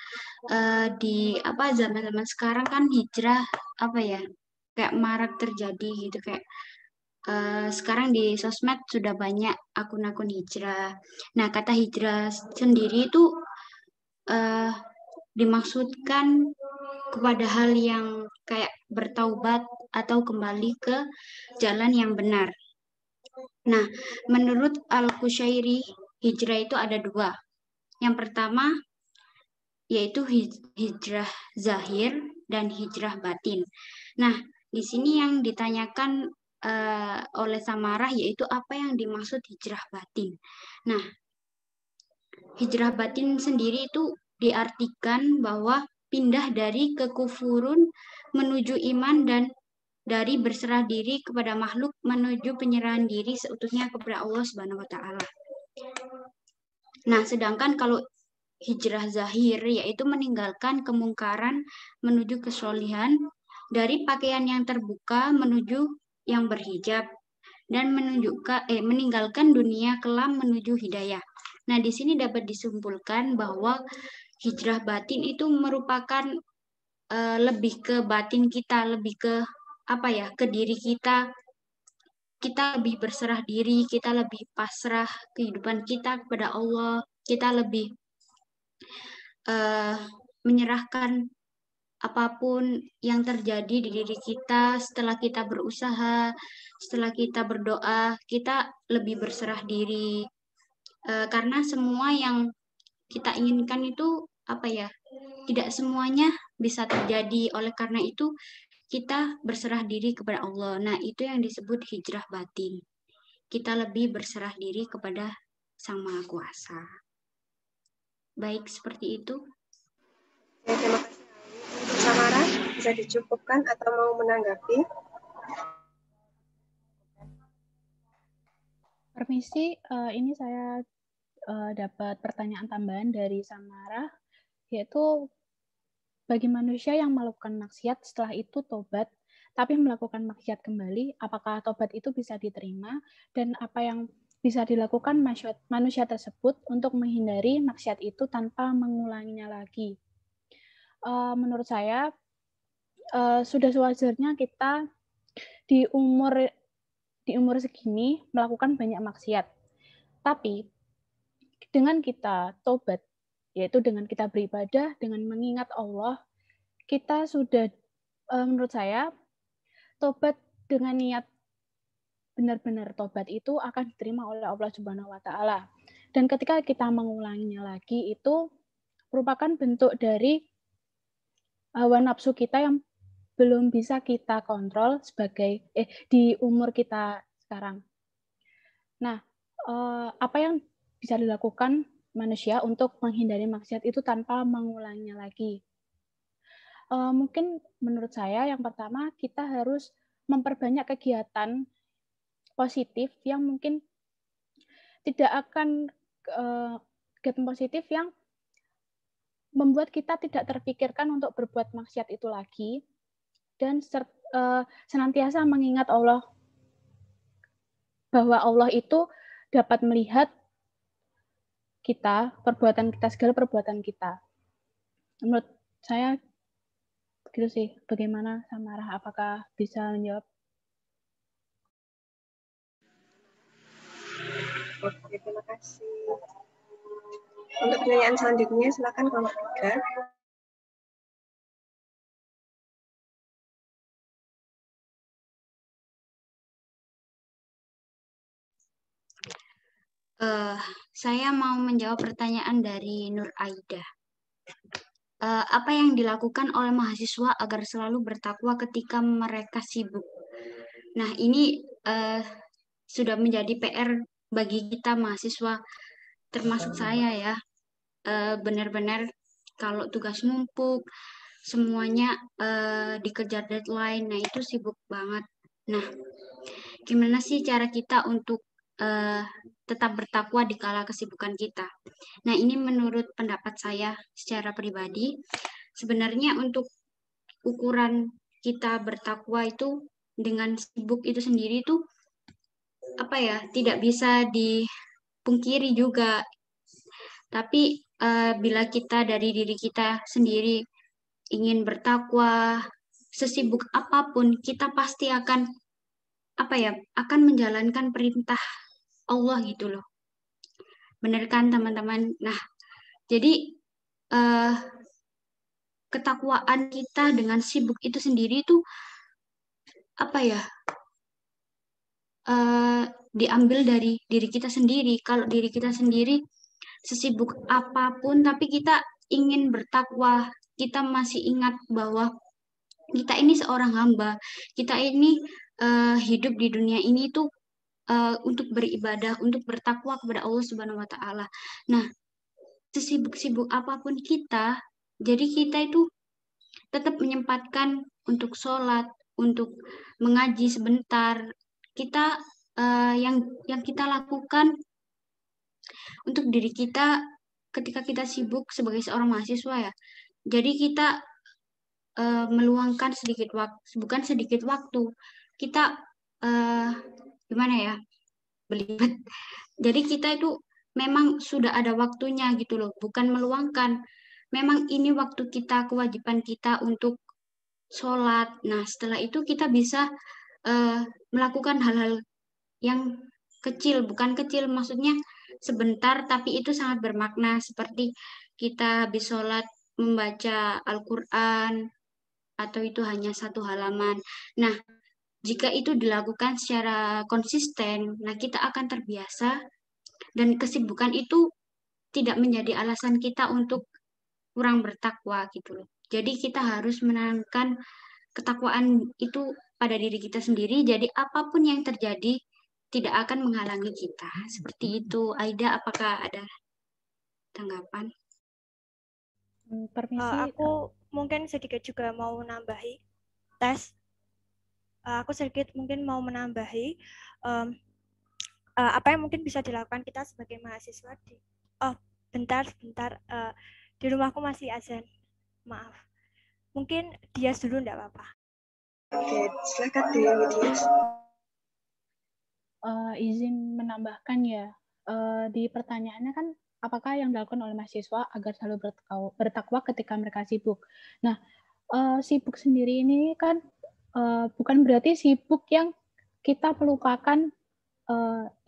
di zaman-zaman sekarang kan hijrah kayak marak terjadi gitu, kayak sekarang di sosmed sudah banyak akun-akun hijrah. Nah, kata hijrah sendiri itu dimaksudkan kepada hal yang kayak bertaubat atau kembali ke jalan yang benar. Nah, menurut Al-Qushairi, hijrah itu ada dua. Yang pertama, yaitu hijrah zahir dan hijrah batin. Nah, di sini yang ditanyakan oleh Samarah yaitu apa yang dimaksud hijrah batin. Nah, hijrah batin sendiri itu diartikan bahwa pindah dari kekufurun menuju iman dan dari berserah diri kepada makhluk menuju penyerahan diri seutuhnya kepada Allah Subhanahu wa taala. Nah, sedangkan kalau hijrah zahir yaitu meninggalkan kemungkaran menuju kesolihan, dari pakaian yang terbuka menuju yang berhijab, dan meninggalkan dunia kelam menuju hidayah. Nah, di sini dapat disimpulkan bahwa hijrah batin itu merupakan lebih ke batin kita, lebih ke ke diri kita. Kita lebih berserah diri, kita lebih pasrah kehidupan kita kepada Allah, kita lebih menyerahkan apapun yang terjadi di diri kita setelah kita berusaha, setelah kita berdoa, kita lebih berserah diri. Karena semua yang kita inginkan itu tidak semuanya bisa terjadi. Oleh karena itu kita berserah diri kepada Allah. Nah, itu yang disebut hijrah batin. Kita lebih berserah diri kepada Sang Maha Kuasa. Baik, seperti itu.
Ya, terima kasih. Untuk Samara, bisa dicukupkan atau mau menanggapi?
Permisi, ini saya dapat pertanyaan tambahan dari Samara, yaitu bagi manusia yang melakukan maksiat setelah itu tobat, tapi melakukan maksiat kembali, apakah tobat itu bisa diterima, dan apa yang bisa dilakukan manusia tersebut untuk menghindari maksiat itu tanpa mengulanginya lagi? Menurut saya, sudah sewajarnya kita di umur segini melakukan banyak maksiat. Tapi dengan kita tobat, yaitu dengan kita beribadah, dengan mengingat Allah, kita sudah, menurut saya, tobat dengan niat benar-benar tobat itu akan diterima oleh Allah Subhanahu wa Ta'ala. Dan ketika kita mengulanginya lagi, itu merupakan bentuk dari hawa nafsu kita yang belum bisa kita kontrol sebagai di umur kita sekarang. Nah, apa yang bisa dilakukan manusia untuk menghindari maksiat itu tanpa mengulanginya lagi? Mungkin menurut saya yang pertama kita harus memperbanyak kegiatan positif yang mungkin tidak akan kegiatan positif yang membuat kita tidak terpikirkan untuk berbuat maksiat itu lagi, dan senantiasa mengingat Allah, bahwa Allah itu dapat melihat kita, perbuatan kita, segala perbuatan kita. Menurut saya gitu sih. Bagaimana Samarah? Apakah bisa menjawab?
Oke, terima kasih. Untuk pertanyaan selanjutnya, silakan kelompok 3.
Saya mau menjawab pertanyaan dari Nur Aida. Apa yang dilakukan oleh mahasiswa agar selalu bertakwa ketika mereka sibuk? Nah, ini sudah menjadi PR bagi kita mahasiswa, termasuk saya ya. Benar-benar kalau tugas numpuk, semuanya dikejar deadline, nah itu sibuk banget. Nah, gimana sih cara kita untuk tetap bertakwa di kala kesibukan kita? Nah, ini menurut pendapat saya secara pribadi, sebenarnya untuk ukuran kita bertakwa itu dengan sibuk itu sendiri itu tidak bisa dipungkiri juga. Tapi bila kita dari diri kita sendiri ingin bertakwa, sesibuk apapun kita pasti akan akan menjalankan perintah Allah gitu loh. Benar kan teman-teman? Nah, jadi ketakwaan kita dengan sibuk itu sendiri itu diambil dari diri kita sendiri. Kalau diri kita sendiri sesibuk apapun tapi kita ingin bertakwa, kita masih ingat bahwa kita ini seorang hamba, kita ini hidup di dunia ini tuh untuk beribadah, untuk bertakwa kepada Allah Subhanahu wa Ta'ala. Nah, sesibuk-sibuk apapun kita, jadi kita itu tetap menyempatkan untuk sholat, untuk mengaji sebentar. Kita yang kita lakukan untuk diri kita ketika kita sibuk sebagai seorang mahasiswa ya. Jadi kita meluangkan sedikit waktu, bukan sedikit waktu. Kita gimana ya? Belibet. Jadi kita itu memang sudah ada waktunya gitu loh, bukan meluangkan. Memang ini waktu kita, kewajiban kita untuk sholat. Nah, setelah itu kita bisa melakukan hal-hal yang kecil, bukan kecil, maksudnya sebentar, tapi itu sangat bermakna. Seperti kita habis sholat membaca Al-Quran, atau itu hanya satu halaman. Nah, jika itu dilakukan secara konsisten, nah kita akan terbiasa dan kesibukan itu tidak menjadi alasan kita untuk kurang bertakwa gitu loh. Jadi kita harus menanamkan ketakwaan itu pada diri kita sendiri. Jadi apapun yang terjadi tidak akan menghalangi kita. Seperti itu. Aida, apakah ada tanggapan?
Permisi.
Aku mungkin sedikit juga mau nambahi. Aku sedikit mungkin mau menambahi apa yang mungkin bisa dilakukan kita sebagai mahasiswa bentar di rumahku masih azan, maaf, mungkin Dias dulu enggak apa-apa.
Oke, silakan Dias.
Izin menambahkan ya, di pertanyaannya kan apakah yang dilakukan oleh mahasiswa agar selalu bertakwa ketika mereka sibuk. Nah, sibuk sendiri ini kan bukan berarti sibuk yang kita melupakan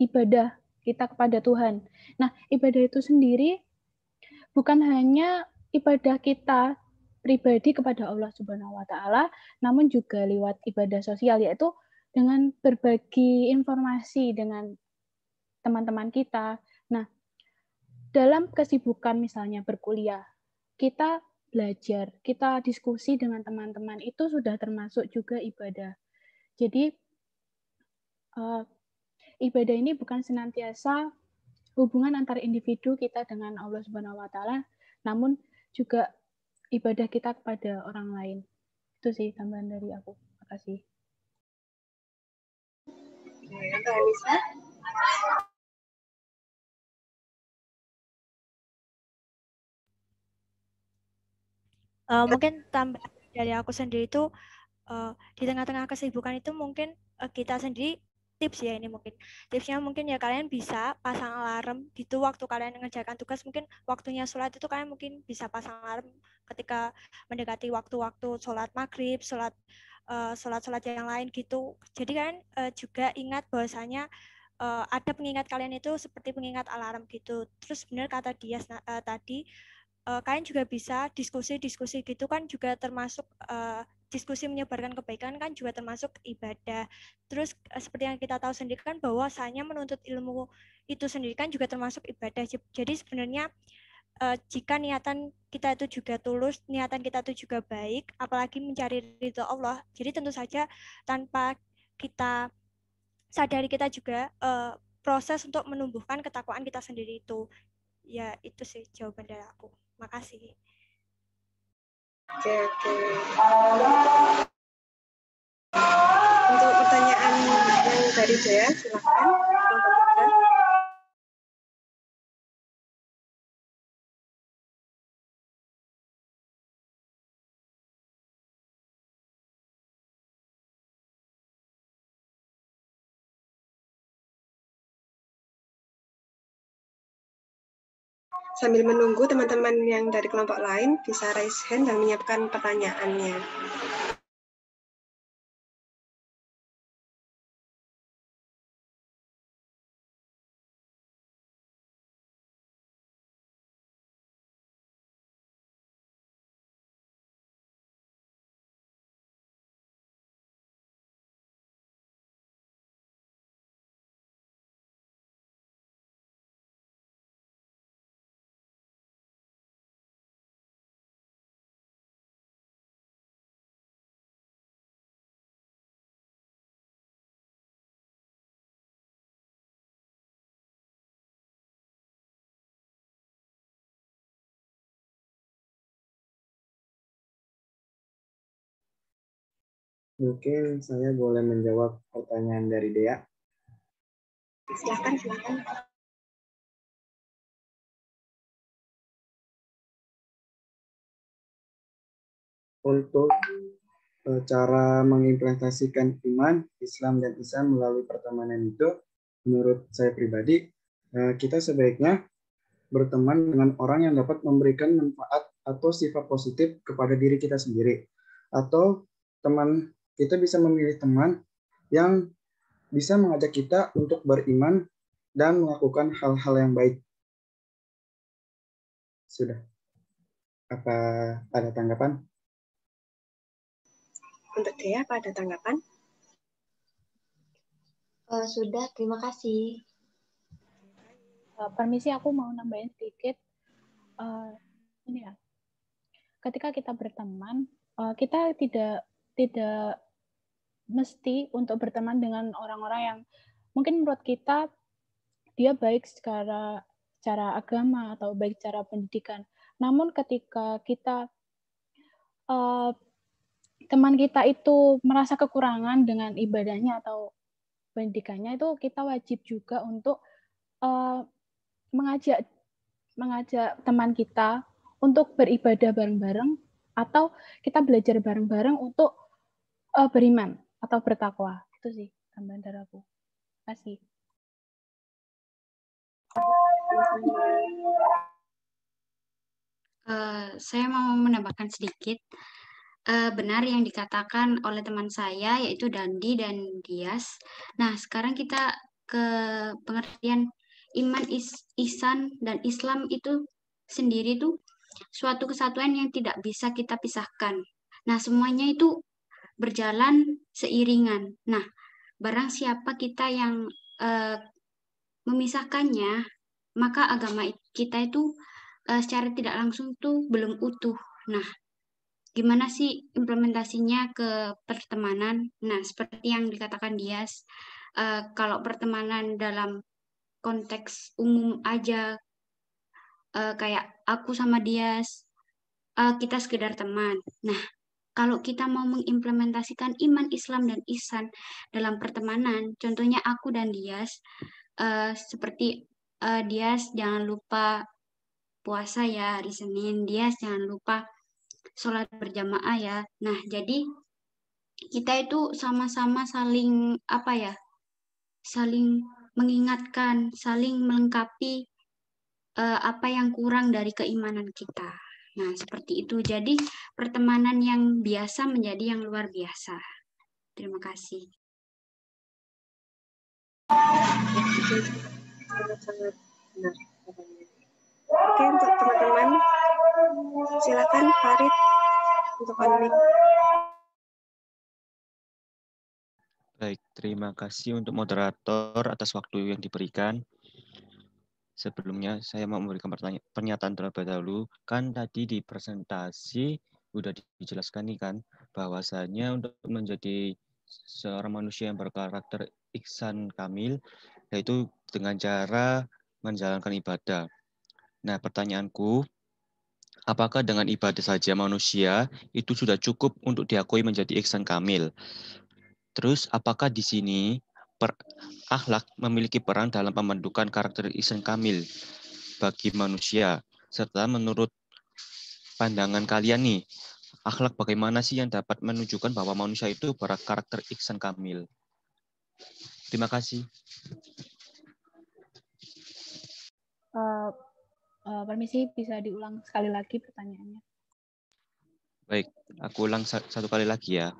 ibadah kita kepada Tuhan. Nah, ibadah itu sendiri bukan hanya ibadah kita pribadi kepada Allah Subhanahu wa taala, namun juga lewat ibadah sosial, yaitu dengan berbagi informasi dengan teman-teman kita. Nah, dalam kesibukan misalnya berkuliah, kita belajar, kita diskusi dengan teman-teman, itu sudah termasuk juga ibadah. Jadi, ibadah ini bukan senantiasa hubungan antar individu kita dengan Allah Subhanahu wa taala, namun juga ibadah kita kepada orang lain. Itu sih tambahan dari aku. Terima kasih.
Mungkin tambahan dari aku sendiri itu di tengah-tengah kesibukan itu mungkin kita sendiri tips ya, ini mungkin tipsnya mungkin ya kalian bisa pasang alarm gitu waktu kalian mengerjakan tugas, mungkin waktunya sholat itu kalian mungkin bisa pasang alarm ketika mendekati waktu-waktu sholat maghrib, sholat yang lain gitu. Jadi kalian juga ingat bahwasanya ada pengingat kalian itu seperti pengingat alarm gitu. Terus benar kata Dias tadi, kalian juga bisa diskusi gitu kan juga termasuk diskusi menyebarkan kebaikan kan juga termasuk ibadah. Terus seperti yang kita tahu sendiri kan bahwasanya menuntut ilmu itu sendiri kan juga termasuk ibadah. Jadi sebenarnya jika niatan kita itu juga tulus, niatan kita itu juga baik, apalagi mencari ridho Allah, jadi tentu saja tanpa kita sadari kita juga proses untuk menumbuhkan ketakwaan kita sendiri itu. Ya itu sih jawaban dari aku. Makasih.
Oke. Untuk pertanyaan yang dari Jaya, silakan. Sambil menunggu teman-teman yang dari kelompok lain bisa raise hand dan menyiapkan pertanyaannya.
Mungkin saya boleh menjawab pertanyaan dari Dea.
Silakan.
Untuk cara mengimplementasikan iman, Islam, dan Ihsan melalui pertemanan itu, menurut saya pribadi, kita sebaiknya berteman dengan orang yang dapat memberikan manfaat atau sifat positif kepada diri kita sendiri. Atau kita bisa memilih teman yang bisa mengajak kita untuk beriman dan melakukan hal-hal yang baik. Sudah. Apa ada tanggapan?
Untuk Dea, apa ada tanggapan?
Sudah, terima kasih.
Permisi, aku mau nambahin sedikit. Ini ya, ketika kita berteman, kita tidak mesti untuk berteman dengan orang-orang yang mungkin menurut kita dia baik secara agama atau baik secara pendidikan. Namun ketika kita teman kita itu merasa kekurangan dengan ibadahnya atau pendidikannya, itu kita wajib juga untuk mengajak teman kita untuk beribadah bareng-bareng atau kita belajar bareng-bareng untuk beriman atau bertakwa. Itu sih tambahan dari aku. Terima kasih.
Saya mau menambahkan sedikit. benar yang dikatakan oleh teman saya yaitu Dandi dan Dias. Nah, sekarang kita ke pengertian iman, ihsan, dan Islam itu sendiri tuh suatu kesatuan yang tidak bisa kita pisahkan. Nah, semuanya itu berjalan seiringan. Nah, barang siapa kita yang memisahkannya, maka agama kita itu secara tidak langsung tuh belum utuh. Nah, gimana sih implementasinya ke pertemanan? Nah, seperti yang dikatakan Dias, kalau pertemanan dalam konteks umum aja, kayak aku sama Dias, kita sekedar teman. Nah, kalau kita mau mengimplementasikan iman, Islam, dan ihsan dalam pertemanan, contohnya aku dan Dias, seperti Dias jangan lupa puasa ya hari Senin, Dias jangan lupa sholat berjamaah ya. Nah, jadi kita itu sama-sama saling saling mengingatkan, saling melengkapi apa yang kurang dari keimanan kita. Nah, seperti itu. Jadi pertemanan yang biasa menjadi yang luar biasa. Terima kasih.
Sangat-sangat benar. Oke, untuk teman-teman, silakan Farid untuk on-mic.
Baik, terima kasih untuk moderator atas waktu yang diberikan. Sebelumnya, saya mau memberikan pernyataan terlebih dahulu. Kan tadi di presentasi sudah dijelaskan nih kan, bahwasanya untuk menjadi seorang manusia yang berkarakter ihsan kamil, yaitu dengan cara menjalankan ibadah. Nah, pertanyaanku, apakah dengan ibadah saja manusia itu sudah cukup untuk diakui menjadi ihsan kamil? Terus, apakah di sini akhlak memiliki peran dalam pembentukan karakter ihsan kamil bagi manusia? Serta menurut pandangan kalian nih, akhlak bagaimana sih yang dapat menunjukkan bahwa manusia itu berkarakter ihsan kamil? Terima kasih.
Permisi, bisa diulang sekali lagi pertanyaannya?
Baik, aku ulang satu kali lagi ya.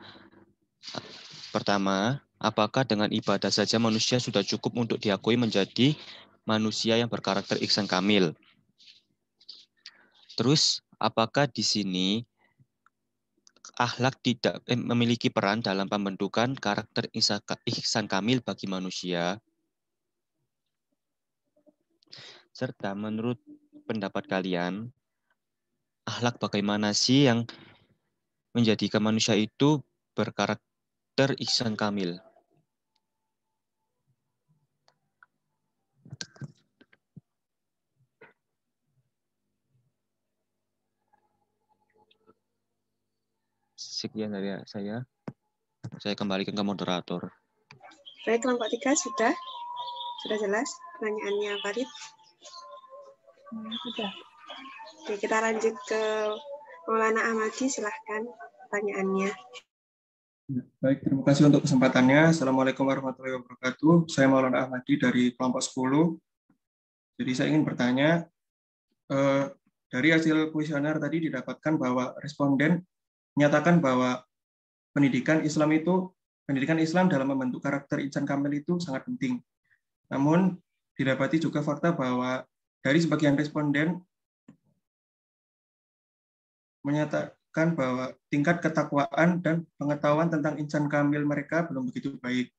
Pertama, apakah dengan ibadah saja manusia sudah cukup untuk diakui menjadi manusia yang berkarakter ihsan kamil? Terus, apakah di sini akhlak tidak memiliki peran dalam pembentukan karakter ihsan kamil bagi manusia? Serta menurut pendapat kalian, akhlak bagaimana sih yang menjadikan manusia itu berkarakter ihsan kamil? Sekian dari saya. Saya kembalikan ke moderator.
Baik, kelompok 3 sudah jelas pertanyaannya Farid?
Sudah.
Oke, kita lanjut ke Maulana Ahmadi, silahkan pertanyaannya.
Baik, terima kasih untuk kesempatannya. Assalamualaikum warahmatullahi wabarakatuh. Saya Maulana Ahmadi dari kelompok 10. Jadi saya ingin bertanya, dari hasil kuesioner tadi didapatkan bahwa responden menyatakan bahwa pendidikan Islam dalam membentuk karakter ihsan kamil itu sangat penting. Namun didapati juga fakta bahwa dari sebagian responden menyatakan bahwa tingkat ketakwaan dan pengetahuan tentang ihsan kamil mereka belum begitu baik.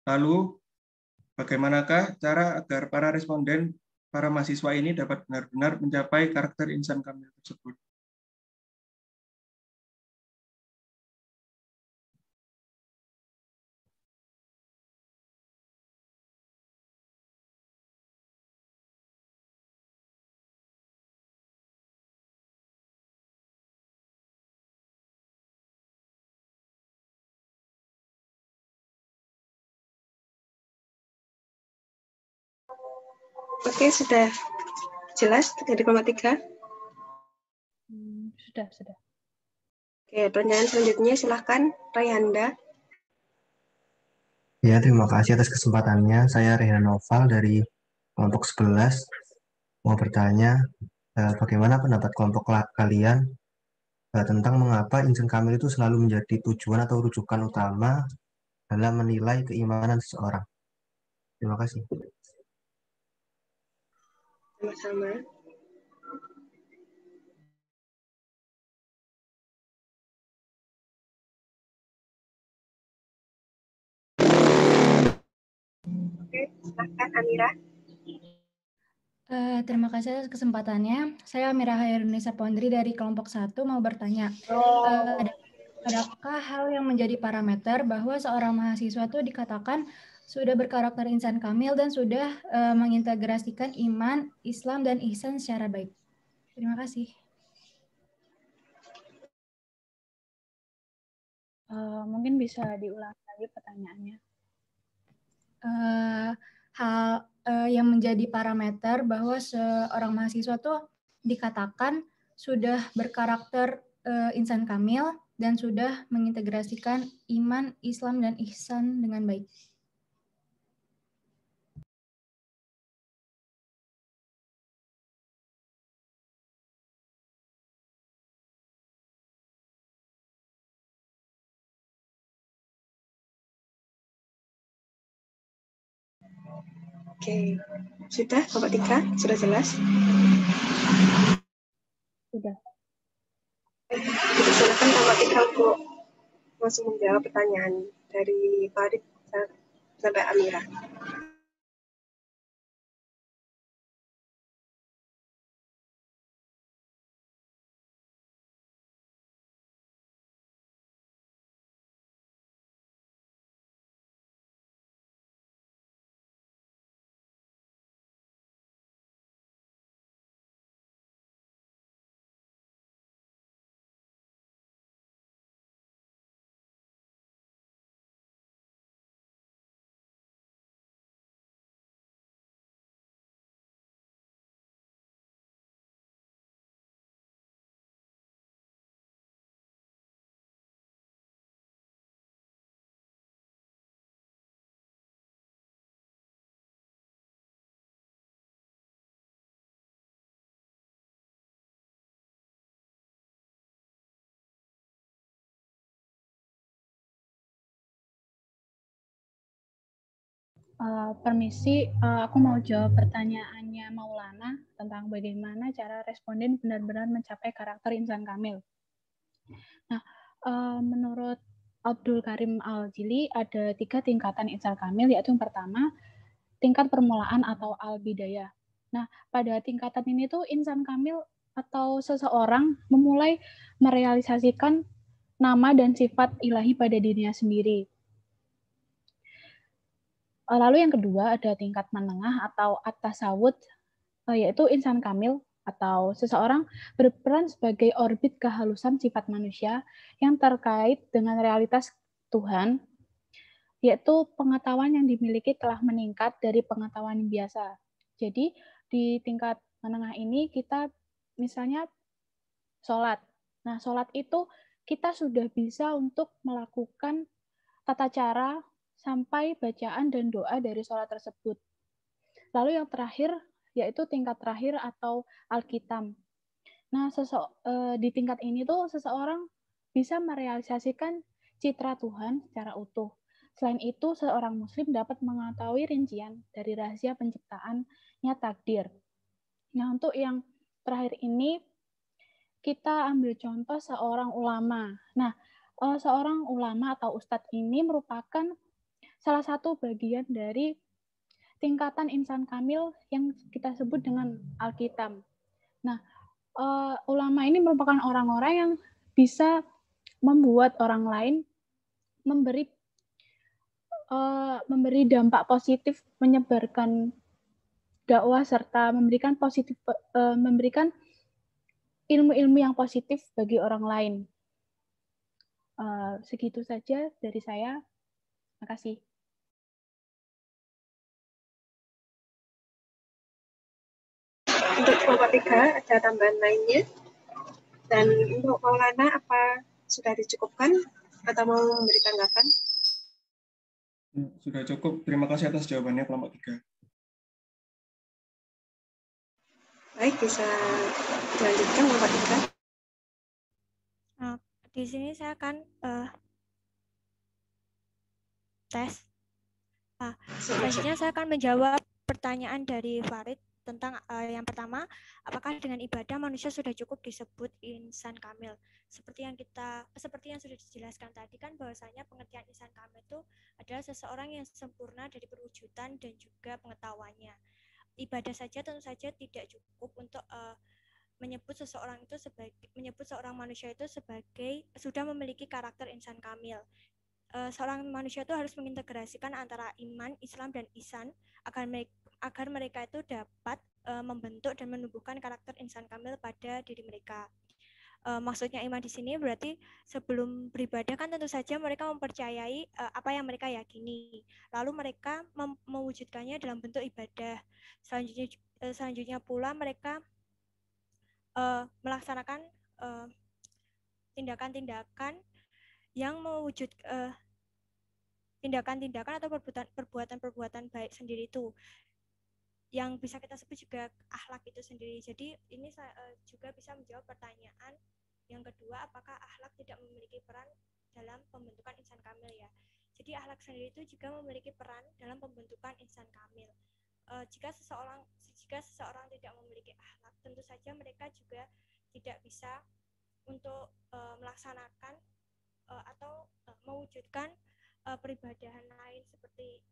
Lalu, bagaimanakah cara agar para responden, para mahasiswa ini dapat benar-benar mencapai karakter ihsan kamil tersebut?
Oke, sudah jelas dari kelompok 3?
Sudah.
Oke, pertanyaan selanjutnya silahkan Rayanda.
Ya, terima kasih atas kesempatannya. Saya Rehan Noval dari kelompok 11. Mau bertanya, bagaimana pendapat kelompok kalian tentang mengapa insan kamil itu selalu menjadi tujuan atau rujukan utama dalam menilai keimanan seseorang. Terima kasih.
Sama-sama. Oke, silakan Amira.
Terima kasih atas kesempatannya. Saya Amira Hairunisa Pondri dari kelompok 1 mau bertanya. Adakah hal yang menjadi parameter bahwa seorang mahasiswa itu dikatakan sudah berkarakter insan kamil dan sudah mengintegrasikan iman, Islam, dan ihsan secara baik? Terima kasih.
Mungkin bisa diulang lagi pertanyaannya.
Hal yang menjadi parameter bahwa seorang mahasiswa tuh dikatakan sudah berkarakter insan kamil dan sudah mengintegrasikan iman, Islam, dan ihsan dengan baik.
Oke, sudah Bapak Tika? Sudah jelas?
Sudah.
Silakan Bapak Tika untuk langsung menjawab pertanyaan dari Farid sampai Amira.
Permisi, aku mau jawab pertanyaannya Maulana tentang bagaimana cara responden benar-benar mencapai karakter insan kamil. Nah, menurut Abdul Karim Al-Jili ada 3 tingkatan insan kamil, yaitu yang pertama tingkat permulaan atau al-bidayah. Nah, pada tingkatan ini tuh insan kamil atau seseorang memulai merealisasikan nama dan sifat ilahi pada dirinya sendiri. Lalu yang kedua ada tingkat menengah atau at-tasawwud, yaitu insan kamil atau seseorang berperan sebagai orbit kehalusan sifat manusia yang terkait dengan realitas Tuhan, yaitu pengetahuan yang dimiliki telah meningkat dari pengetahuan biasa. Jadi di tingkat menengah ini kita misalnya sholat. Nah, sholat itu kita sudah bisa untuk melakukan tata cara sampai bacaan dan doa dari sholat tersebut. Lalu yang terakhir, yaitu tingkat terakhir atau al-kitam. Nah, di tingkat ini tuh seseorang bisa merealisasikan citra Tuhan secara utuh. Selain itu, seorang muslim dapat mengetahui rincian dari rahasia penciptaannya takdir. Nah, untuk yang terakhir ini, kita ambil contoh seorang ulama. Nah, seorang ulama atau ustadz ini merupakan salah satu bagian dari tingkatan insan kamil yang kita sebut dengan al-kitam. Nah, ulama ini merupakan orang-orang yang bisa membuat orang lain memberi dampak positif, menyebarkan dakwah serta memberikan ilmu-ilmu yang positif bagi orang lain. Segitu saja dari saya. Terima kasih.
Untuk Bapak Tika, ada tambahan lainnya? Dan untuk Maulana, apa sudah dicukupkan atau mau memberi tanggapan?
Sudah cukup. Terima kasih atas jawabannya, kelompok 3.
Baik, bisa dilanjutkan Bapak Tika.
di sini saya akan tes. Selanjutnya saya akan menjawab pertanyaan dari Farid tentang yang pertama, apakah dengan ibadah manusia sudah cukup disebut insan kamil? Seperti yang sudah dijelaskan tadi kan, bahwasanya pengertian insan kamil itu adalah seseorang yang sempurna dari perwujudan dan juga pengetahuannya. Ibadah saja tentu saja tidak cukup untuk menyebut seorang manusia itu sebagai sudah memiliki karakter insan kamil. Seorang manusia itu harus mengintegrasikan antara iman, Islam, dan ihsan agar mereka itu dapat membentuk dan menumbuhkan karakter insan kamil pada diri mereka. Maksudnya iman di sini berarti sebelum beribadah kan tentu saja mereka mempercayai apa yang mereka yakini, lalu mereka mewujudkannya dalam bentuk ibadah. Selanjutnya pula mereka melaksanakan tindakan-tindakan yang mewujud tindakan-tindakan atau perbuatan-perbuatan baik sendiri itu, yang bisa kita sebut juga akhlak itu sendiri. Jadi ini juga bisa menjawab pertanyaan yang kedua, apakah akhlak tidak memiliki peran dalam pembentukan insan kamil ya. Jadi akhlak sendiri itu juga memiliki peran dalam pembentukan insan kamil. Jika seseorang tidak memiliki akhlak, tentu saja mereka juga tidak bisa untuk melaksanakan atau mewujudkan peribadahan lain seperti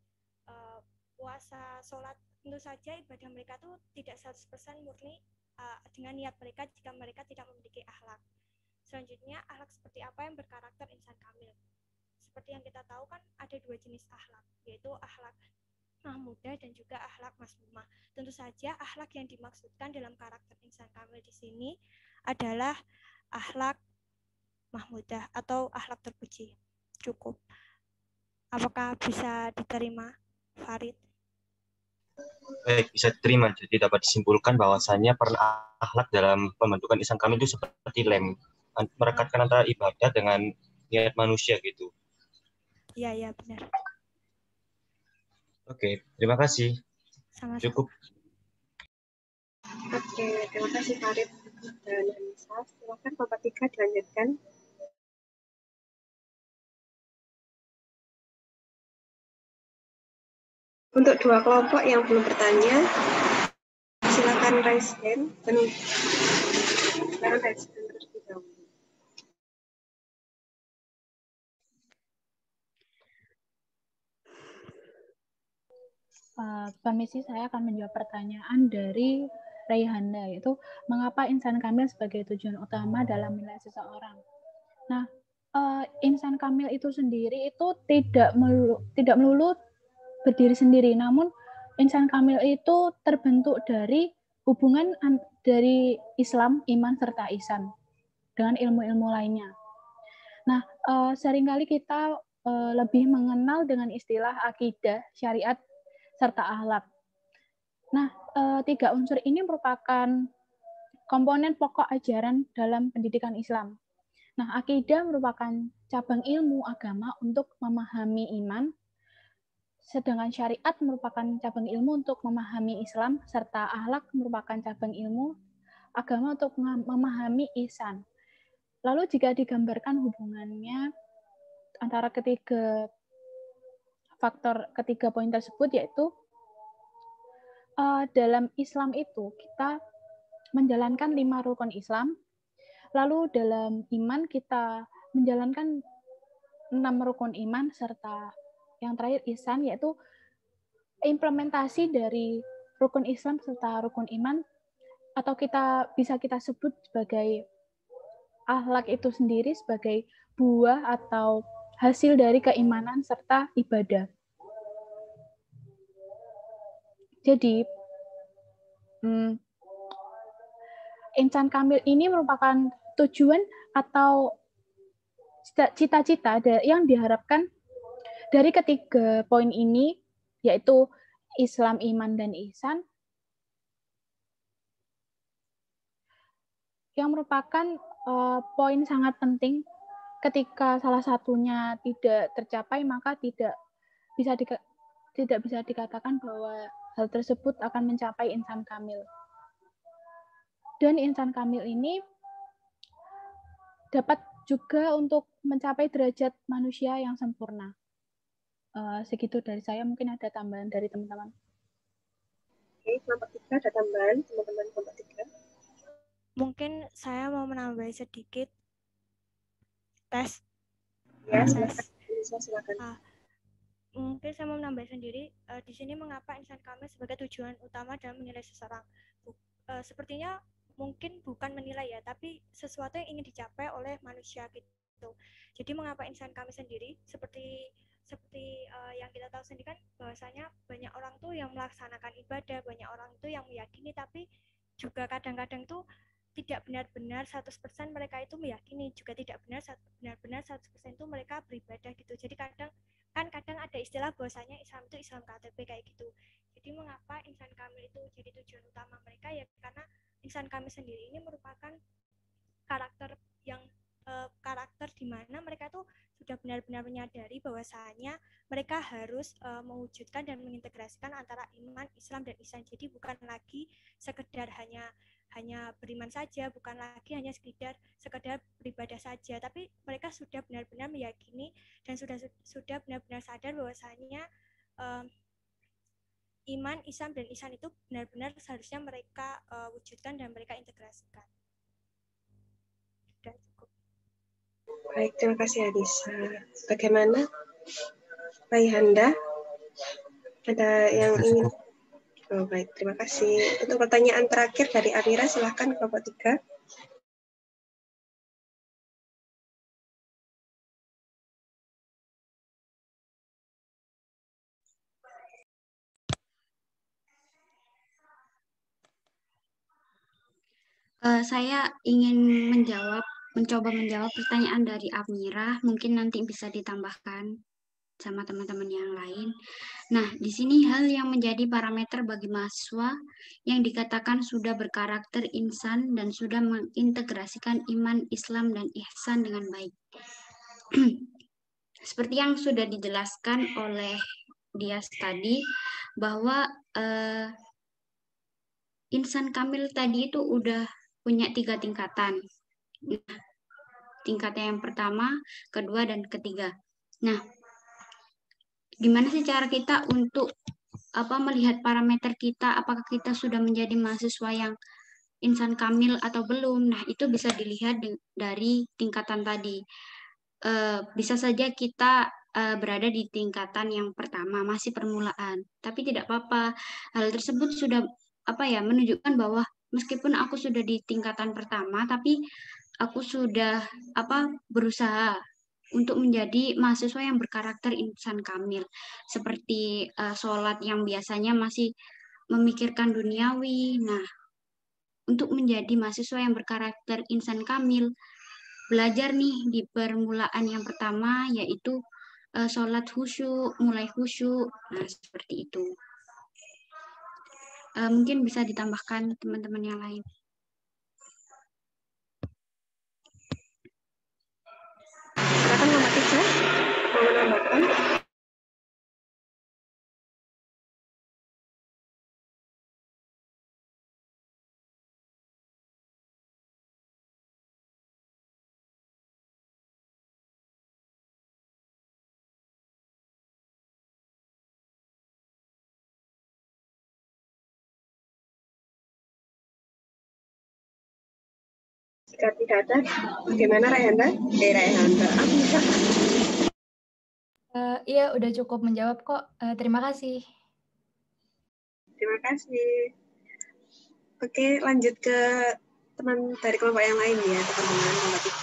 puasa, sholat. Tentu saja ibadah mereka tuh tidak 100% murni dengan niat mereka jika mereka tidak memiliki akhlak. Selanjutnya, akhlak seperti apa yang berkarakter insan kamil? Seperti yang kita tahu kan ada dua jenis akhlak, yaitu akhlak mahmudah dan juga akhlak masmumah. Tentu saja akhlak yang dimaksudkan dalam karakter insan kamil di sini adalah akhlak mahmudah atau akhlak terpuji. Cukup. Apakah bisa diterima, Farid?
Baik, bisa diterima. Jadi dapat disimpulkan bahwasannya peran akhlak dalam pembentukan insan kamil itu seperti lem, merekatkan antara ibadah dengan niat manusia gitu.
Iya, benar.
Oke, terima kasih.
Sama-sama.
Cukup.
Oke, terima kasih Farid dan Anissa. Silakan Bapak Tika dilanjutkan. Untuk dua kelompok yang belum bertanya, silakan raise hand. Silakan raise hand terlebih dahulu.
Permisi, saya akan menjawab pertanyaan dari Raihanda, yaitu mengapa insan kamil sebagai tujuan utama dalam menilai seseorang. Nah, insan kamil itu sendiri itu tidak melulu berdiri sendiri, namun insan kamil itu terbentuk dari hubungan dari Islam, iman, serta ihsan dengan ilmu-ilmu lainnya. Nah, seringkali kita lebih mengenal dengan istilah akidah, syariat, serta akhlak. Nah, tiga unsur ini merupakan komponen pokok ajaran dalam pendidikan Islam. Nah, akidah merupakan cabang ilmu agama untuk memahami iman, sedangkan syariat merupakan cabang ilmu untuk memahami Islam, serta akhlak merupakan cabang ilmu agama untuk memahami ihsan. Lalu jika digambarkan hubungannya antara ketiga poin tersebut, yaitu dalam Islam itu kita menjalankan 5 rukun Islam, lalu dalam iman kita menjalankan 6 rukun iman, serta yang terakhir ihsan, yaitu implementasi dari rukun Islam serta rukun iman, atau bisa kita sebut sebagai akhlak itu sendiri sebagai buah atau hasil dari keimanan serta ibadah. Jadi, insan kamil ini merupakan tujuan atau cita-cita yang diharapkan dari ketiga poin ini, yaitu Islam, iman, dan ihsan, yang merupakan poin sangat penting. Ketika salah satunya tidak tercapai, maka tidak bisa dikatakan bahwa hal tersebut akan mencapai insan kamil. Dan insan kamil ini dapat juga untuk mencapai derajat manusia yang sempurna. Segitu dari saya, mungkin ada tambahan dari teman-teman.
Oke, kelompok 3 ada tambahan, teman-teman kelompok 3.
Mungkin saya mau menambah sedikit tes.
Ya, silakan.
Mungkin saya mau menambah sendiri di sini mengapa insan kamil sebagai tujuan utama dalam menilai seseorang. Sepertinya mungkin bukan menilai ya, tapi sesuatu yang ingin dicapai oleh manusia gitu. Jadi mengapa insan kamil sendiri seperti yang kita tahu sendiri kan bahwasanya banyak orang tuh yang melaksanakan ibadah, banyak orang itu yang meyakini, tapi juga kadang-kadang tuh tidak benar-benar 100% mereka itu meyakini, juga tidak benar-benar 100% itu mereka beribadah gitu. Jadi kadang ada istilah bahwasanya Islam itu Islam KTP kayak gitu. Jadi mengapa insan kamil itu jadi tujuan utama mereka ya karena insan kamil sendiri ini merupakan karakter di mana mereka tuh sudah benar-benar menyadari bahwasanya mereka harus mewujudkan dan mengintegrasikan antara iman, Islam dan ihsan. Jadi bukan lagi sekedar hanya beriman saja, bukan lagi hanya sekedar beribadah saja, tapi mereka sudah benar-benar meyakini dan sudah benar-benar sadar bahwasanya iman, Islam dan ihsan itu benar-benar seharusnya mereka wujudkan dan mereka integrasikan. Sudah cukup.
Baik, terima kasih Adisa. Bagaimana Pak Ihanda? Ada yang ingin? Oh, baik, terima kasih. Untuk pertanyaan terakhir dari Amira, silahkan kelompok 3.
Saya ingin mencoba menjawab pertanyaan dari Amira. Mungkin nanti bisa ditambahkan sama teman-teman yang lain. Nah, di sini hal yang menjadi parameter bagi mahasiswa yang dikatakan sudah berkarakter insan dan sudah mengintegrasikan iman, Islam, dan ihsan dengan baik. Seperti yang sudah dijelaskan oleh Dias tadi, bahwa insan kamil tadi itu udah punya 3 tingkatan. Nah, tingkatnya yang pertama, kedua, dan ketiga. Nah, gimana sih cara kita untuk melihat parameter kita, apakah kita sudah menjadi mahasiswa yang insan kamil atau belum? Nah, itu bisa dilihat dari tingkatan tadi. Bisa saja kita berada di tingkatan yang pertama, masih permulaan, tapi tidak apa-apa. Hal tersebut sudah menunjukkan bahwa meskipun aku sudah di tingkatan pertama, tapi aku sudah berusaha untuk menjadi mahasiswa yang berkarakter insan kamil, seperti sholat yang biasanya masih memikirkan duniawi. Nah, untuk menjadi mahasiswa yang berkarakter insan kamil, belajar nih di permulaan yang pertama, yaitu sholat khusyuk, mulai khusyuk. Nah, seperti itu. Mungkin bisa ditambahkan teman-teman yang lain.
Silakan nomor 3, mau menambahkan? Jika tidak ada, bagaimana Rayhanda? Rayhanda.
Iya, udah cukup menjawab kok. Terima kasih.
Terima kasih. Oke, lanjut ke teman dari kelompok yang lain ya, teman-teman kelompok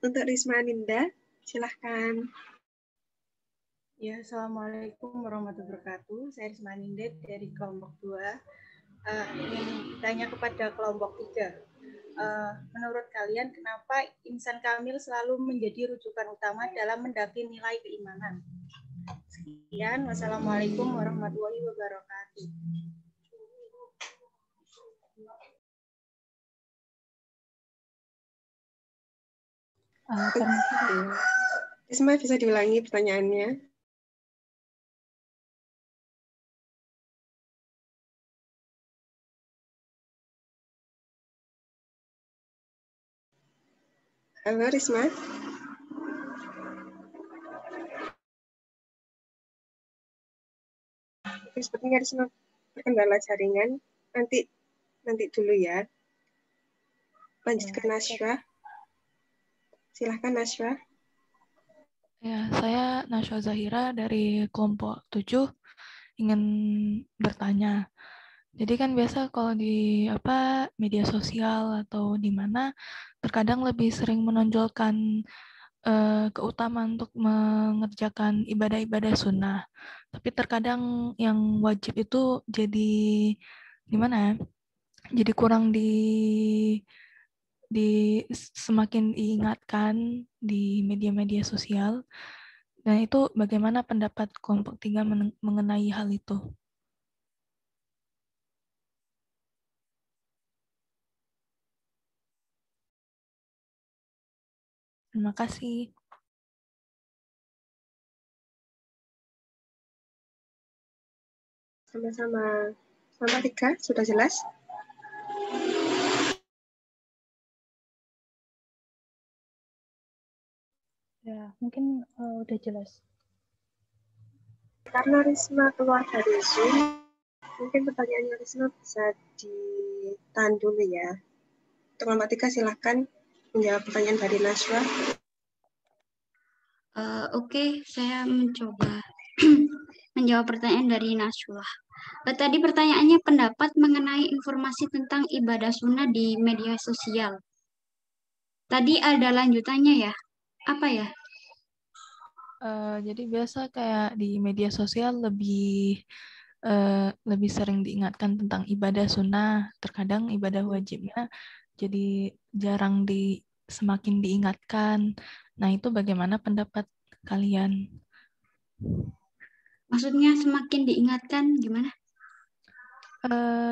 3. Untuk Risma Aninda, silahkan.
Ya, Assalamualaikum warahmatullahi wabarakatuh. Saya Risma Aninda dari kelompok 2. Ingin tanya kepada kelompok 3. Menurut kalian, kenapa insan kamil selalu menjadi rujukan utama dalam mendaki nilai keimanan? Sekian, wassalamualaikum warahmatullahi wabarakatuh.
Risma, bisa diulangi pertanyaannya? Halo, Risma. Sepertinya Risma terkendala jaringan. Nanti dulu ya. Lanjut ke Naswa. Silahkan Naswa.
Ya, saya Naswa Zahira dari kelompok 7 ingin bertanya. Jadi kan biasa kalau di media sosial atau di mana terkadang lebih sering menonjolkan keutamaan untuk mengerjakan ibadah-ibadah sunnah. Tapi terkadang yang wajib itu jadi gimana ya? Jadi kurang semakin diingatkan di media-media sosial. Dan itu bagaimana pendapat kelompok 3 mengenai hal itu? Terima kasih.
Sama-sama. Sama Rika, sudah jelas?
Ya, mungkin udah jelas.
Karena Risma keluar dari Zoom, mungkin pertanyaannya Risma bisa ditahan dulu ya. Untuk kelompok 3 silahkan menjawab pertanyaan dari Naswa.
Oke, saya mencoba menjawab pertanyaan dari Naswa. Tadi pertanyaannya pendapat mengenai informasi tentang ibadah sunnah di media sosial. Tadi ada lanjutannya ya? Apa ya?
Jadi biasa kayak di media sosial lebih sering diingatkan tentang ibadah sunnah. Terkadang ibadah wajibnya jadi jarang semakin diingatkan. Nah, itu bagaimana pendapat kalian?
Maksudnya semakin diingatkan gimana?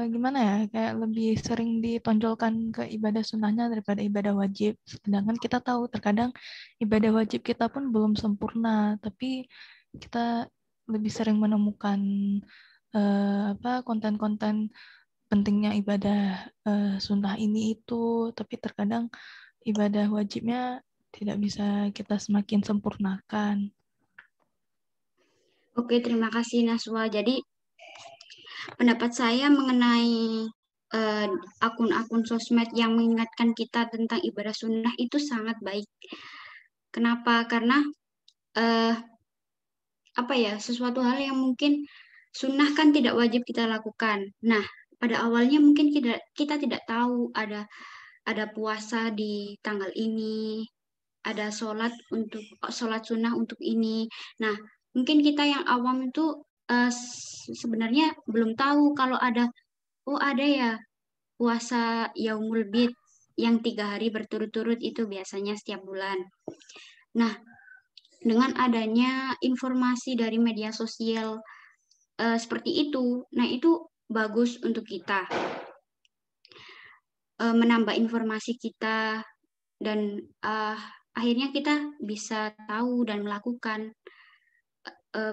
Gimana ya, kayak lebih sering ditonjolkan ke ibadah sunnahnya daripada ibadah wajib. Sedangkan kita tahu terkadang ibadah wajib kita pun belum sempurna, tapi kita lebih sering menemukan konten-konten pentingnya ibadah sunnah ini itu, tapi terkadang ibadah wajibnya tidak bisa kita semakin sempurnakan.
Oke, terima kasih Naswa. Jadi pendapat saya mengenai akun-akun sosmed yang mengingatkan kita tentang ibadah sunnah itu sangat baik. Kenapa? Karena sesuatu hal yang mungkin sunnah kan tidak wajib kita lakukan. Nah, pada awalnya mungkin kita tidak tahu ada puasa di tanggal ini, ada sholat sunnah untuk ini. Nah, mungkin kita yang awam itu sebenarnya belum tahu kalau ada ya puasa Yaumul Bid yang 3 hari berturut-turut itu biasanya setiap bulan. Nah, dengan adanya informasi dari media sosial seperti itu, nah itu bagus untuk kita menambah informasi kita dan akhirnya kita bisa tahu dan melakukan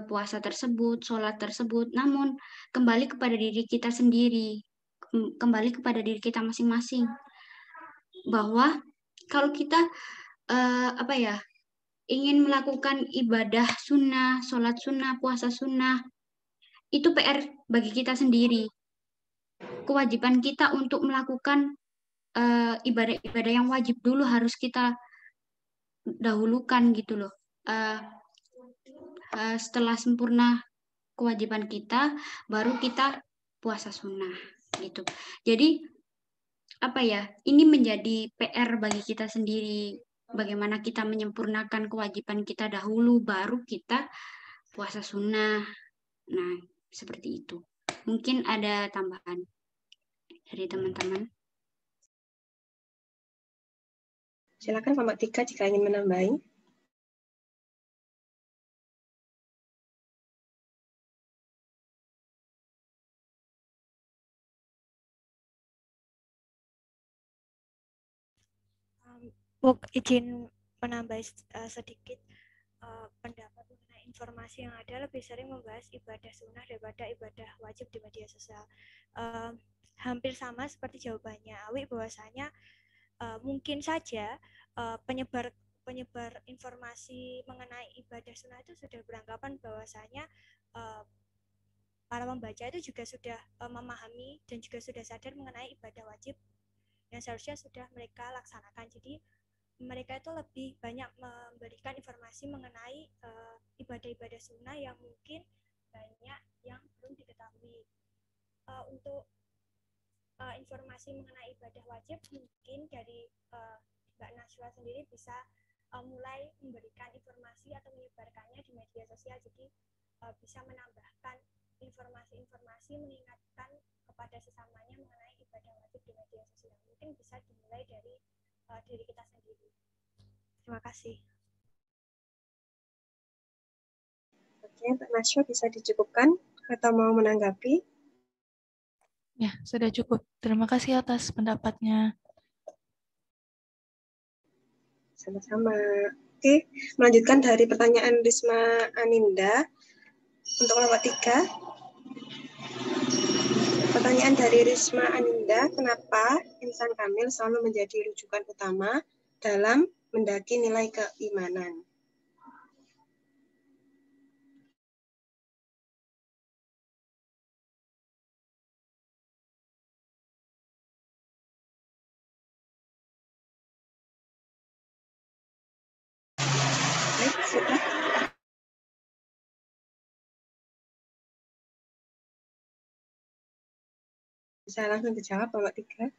puasa tersebut, sholat tersebut. Namun kembali kepada diri kita sendiri, kembali kepada diri kita masing-masing, bahwa kalau kita ingin melakukan ibadah sunnah, sholat sunnah, puasa sunnah, itu PR bagi kita sendiri. Kewajiban kita untuk melakukan ibadah-ibadah yang wajib dulu harus kita dahulukan gitu loh. Setelah sempurna kewajiban kita, baru kita puasa sunnah gitu. Jadi ini menjadi PR bagi kita sendiri. Bagaimana kita menyempurnakan kewajiban kita dahulu, baru kita puasa sunnah. Nah, seperti itu. Mungkin ada tambahan dari teman-teman.
Silakan kelompok 3 jika ingin menambahi.
Izin menambah sedikit pendapat mengenai informasi yang ada lebih sering membahas ibadah sunnah daripada ibadah wajib di media sosial. Hampir sama seperti jawabannya Awi, bahwasanya mungkin saja penyebar informasi mengenai ibadah sunnah itu sudah beranggapan bahwasanya para pembaca itu juga sudah memahami dan juga sudah sadar mengenai ibadah wajib yang seharusnya sudah mereka laksanakan. Jadi mereka itu lebih banyak memberikan informasi mengenai ibadah-ibadah sunnah yang mungkin banyak yang belum diketahui. Untuk informasi mengenai ibadah wajib, mungkin dari Mbak Nashwa sendiri bisa mulai memberikan informasi atau menyebarkannya di media sosial. Jadi bisa menambahkan informasi-informasi, mengingatkan kepada sesamanya mengenai ibadah wajib di media sosial. Mungkin bisa dimulai dari diri kita sendiri. Terima kasih.
Oke, Mbak Nashwa bisa dicukupkan atau mau menanggapi?
Ya, sudah cukup. Terima kasih atas pendapatnya.
Sama-sama. Oke, melanjutkan dari pertanyaan Risma Aninda untuk kelompok 3. Pertanyaan dari Risma Aninda, kenapa insan kamil selalu menjadi rujukan utama dalam mendaki nilai keimanan? Baik, sudah. Bisa langsung dijawab kelompok 3.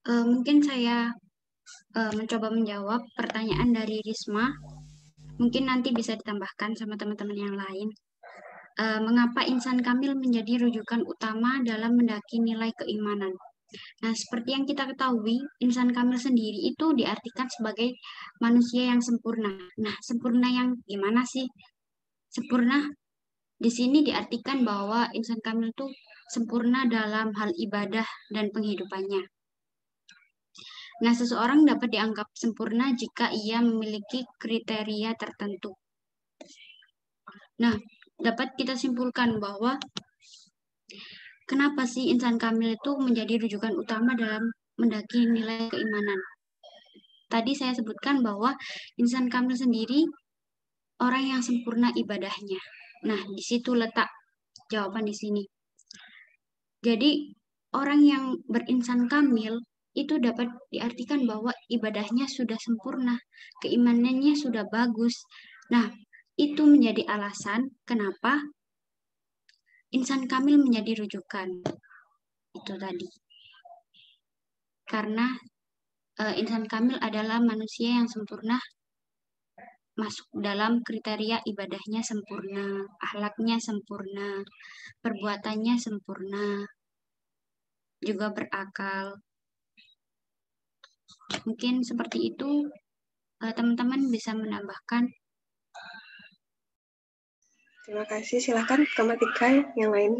Mungkin saya mencoba menjawab pertanyaan dari Risma. Mungkin nanti bisa ditambahkan sama teman-teman yang lain. Mengapa insan kamil menjadi rujukan utama dalam mendaki nilai keimanan? Nah, seperti yang kita ketahui, insan kamil sendiri itu diartikan sebagai manusia yang sempurna. Nah, sempurna yang gimana sih? Sempurna di sini diartikan bahwa insan kamil itu sempurna dalam hal ibadah dan penghidupannya. Nah, seseorang dapat dianggap sempurna jika ia memiliki kriteria tertentu. Nah, dapat kita simpulkan bahwa kenapa sih insan kamil itu menjadi rujukan utama dalam mendaki nilai keimanan? Tadi saya sebutkan bahwa insan kamil sendiri orang yang sempurna ibadahnya. Nah, di situ letak jawaban di sini. Jadi, orang yang berinsan kamil itu dapat diartikan bahwa ibadahnya sudah sempurna, keimanannya sudah bagus. Nah, itu menjadi alasan kenapa insan kamil menjadi rujukan. Itu tadi. Karena insan kamil adalah manusia yang sempurna, masuk dalam kriteria ibadahnya sempurna, akhlaknya sempurna, perbuatannya sempurna, juga berakal. Mungkin seperti itu, teman-teman bisa menambahkan.
Terima kasih. Silakan kelompok 3 yang lain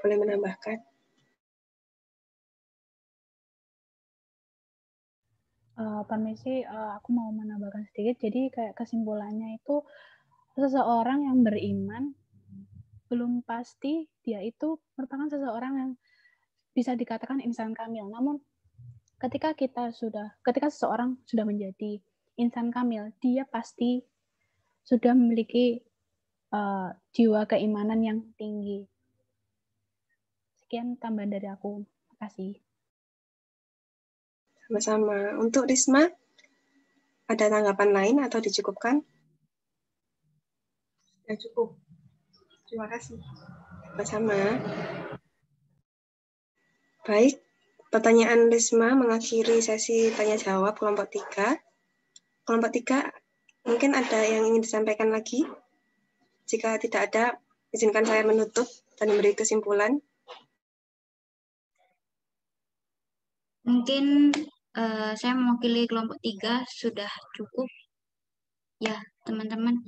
boleh menambahkan.
Permisi, aku mau menambahkan sedikit. Jadi kayak kesimpulannya itu seseorang yang beriman belum pasti dia itu merupakan seseorang yang bisa dikatakan insan kamil. Namun ketika seseorang sudah menjadi insan kamil, dia pasti sudah memiliki jiwa keimanan yang tinggi. Sekian tambahan dari aku. Terima kasih.
Sama-sama. Untuk Risma, ada tanggapan lain atau dicukupkan? Ya, cukup. Terima kasih. Sama-sama. Baik, pertanyaan Risma mengakhiri sesi tanya-jawab kelompok 3. Kelompok 3, mungkin ada yang ingin disampaikan lagi? Jika tidak ada, izinkan saya menutup dan memberi kesimpulan.
Mungkin saya mewakili kelompok 3 sudah cukup. Ya, teman-teman.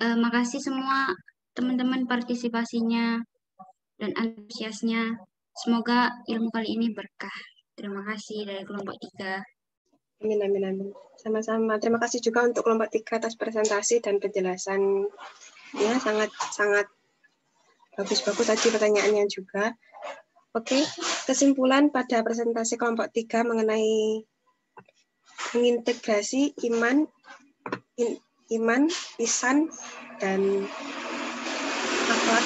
Makasih semua teman-teman partisipasinya dan antusiasnya. Semoga ilmu kali ini berkah. Terima kasih dari kelompok 3.
Amin, amin, amin. Sama-sama. Terima kasih juga untuk kelompok 3 atas presentasi dan penjelasan. Ya, sangat bagus-bagus tadi pertanyaannya juga. Oke, kesimpulan pada presentasi kelompok 3 mengenai mengintegrasi iman, ihsan, dan akhlak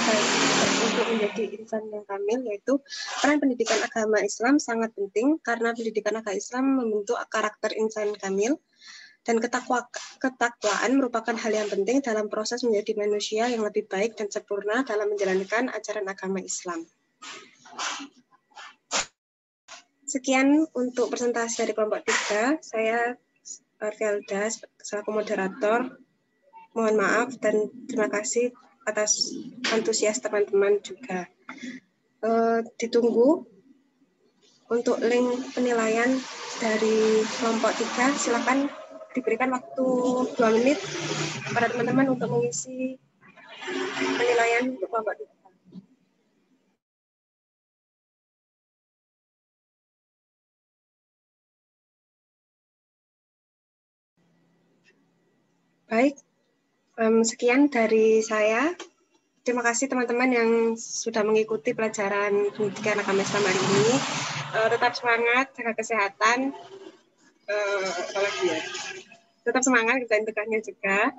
untuk menjadi insan yang kamil, yaitu peran pendidikan agama Islam sangat penting karena pendidikan agama Islam membentuk karakter insan kamil, dan ketakwaan merupakan hal yang penting dalam proses menjadi manusia yang lebih baik dan sempurna dalam menjalankan ajaran agama Islam. Sekian untuk presentasi dari kelompok 3. Saya Felda selaku moderator. Mohon maaf dan terima kasih atas antusias teman-teman juga. Ditunggu untuk link penilaian dari kelompok 3. Silakan diberikan waktu 2 menit pada teman-teman untuk mengisi penilaian untuk kelompok 3. Baik, sekian dari saya. Terima kasih teman-teman yang sudah mengikuti pelajaran pendidikan agama Islam hari ini. Tetap semangat, jaga kesehatan. Tetap semangat, kerjain tugasnya juga.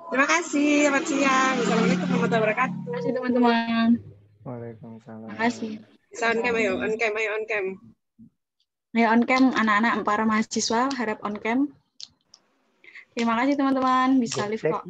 Terima kasih, selamat siang. Assalamualaikum warahmatullahi wabarakatuh.
Terima kasih teman-teman.
Waalaikumsalam.
Terima kasih.
Bisa on cam, ayo on cam.
Ayo on cam, anak-anak para mahasiswa harap on cam. Terima kasih teman-teman, bisa live kok.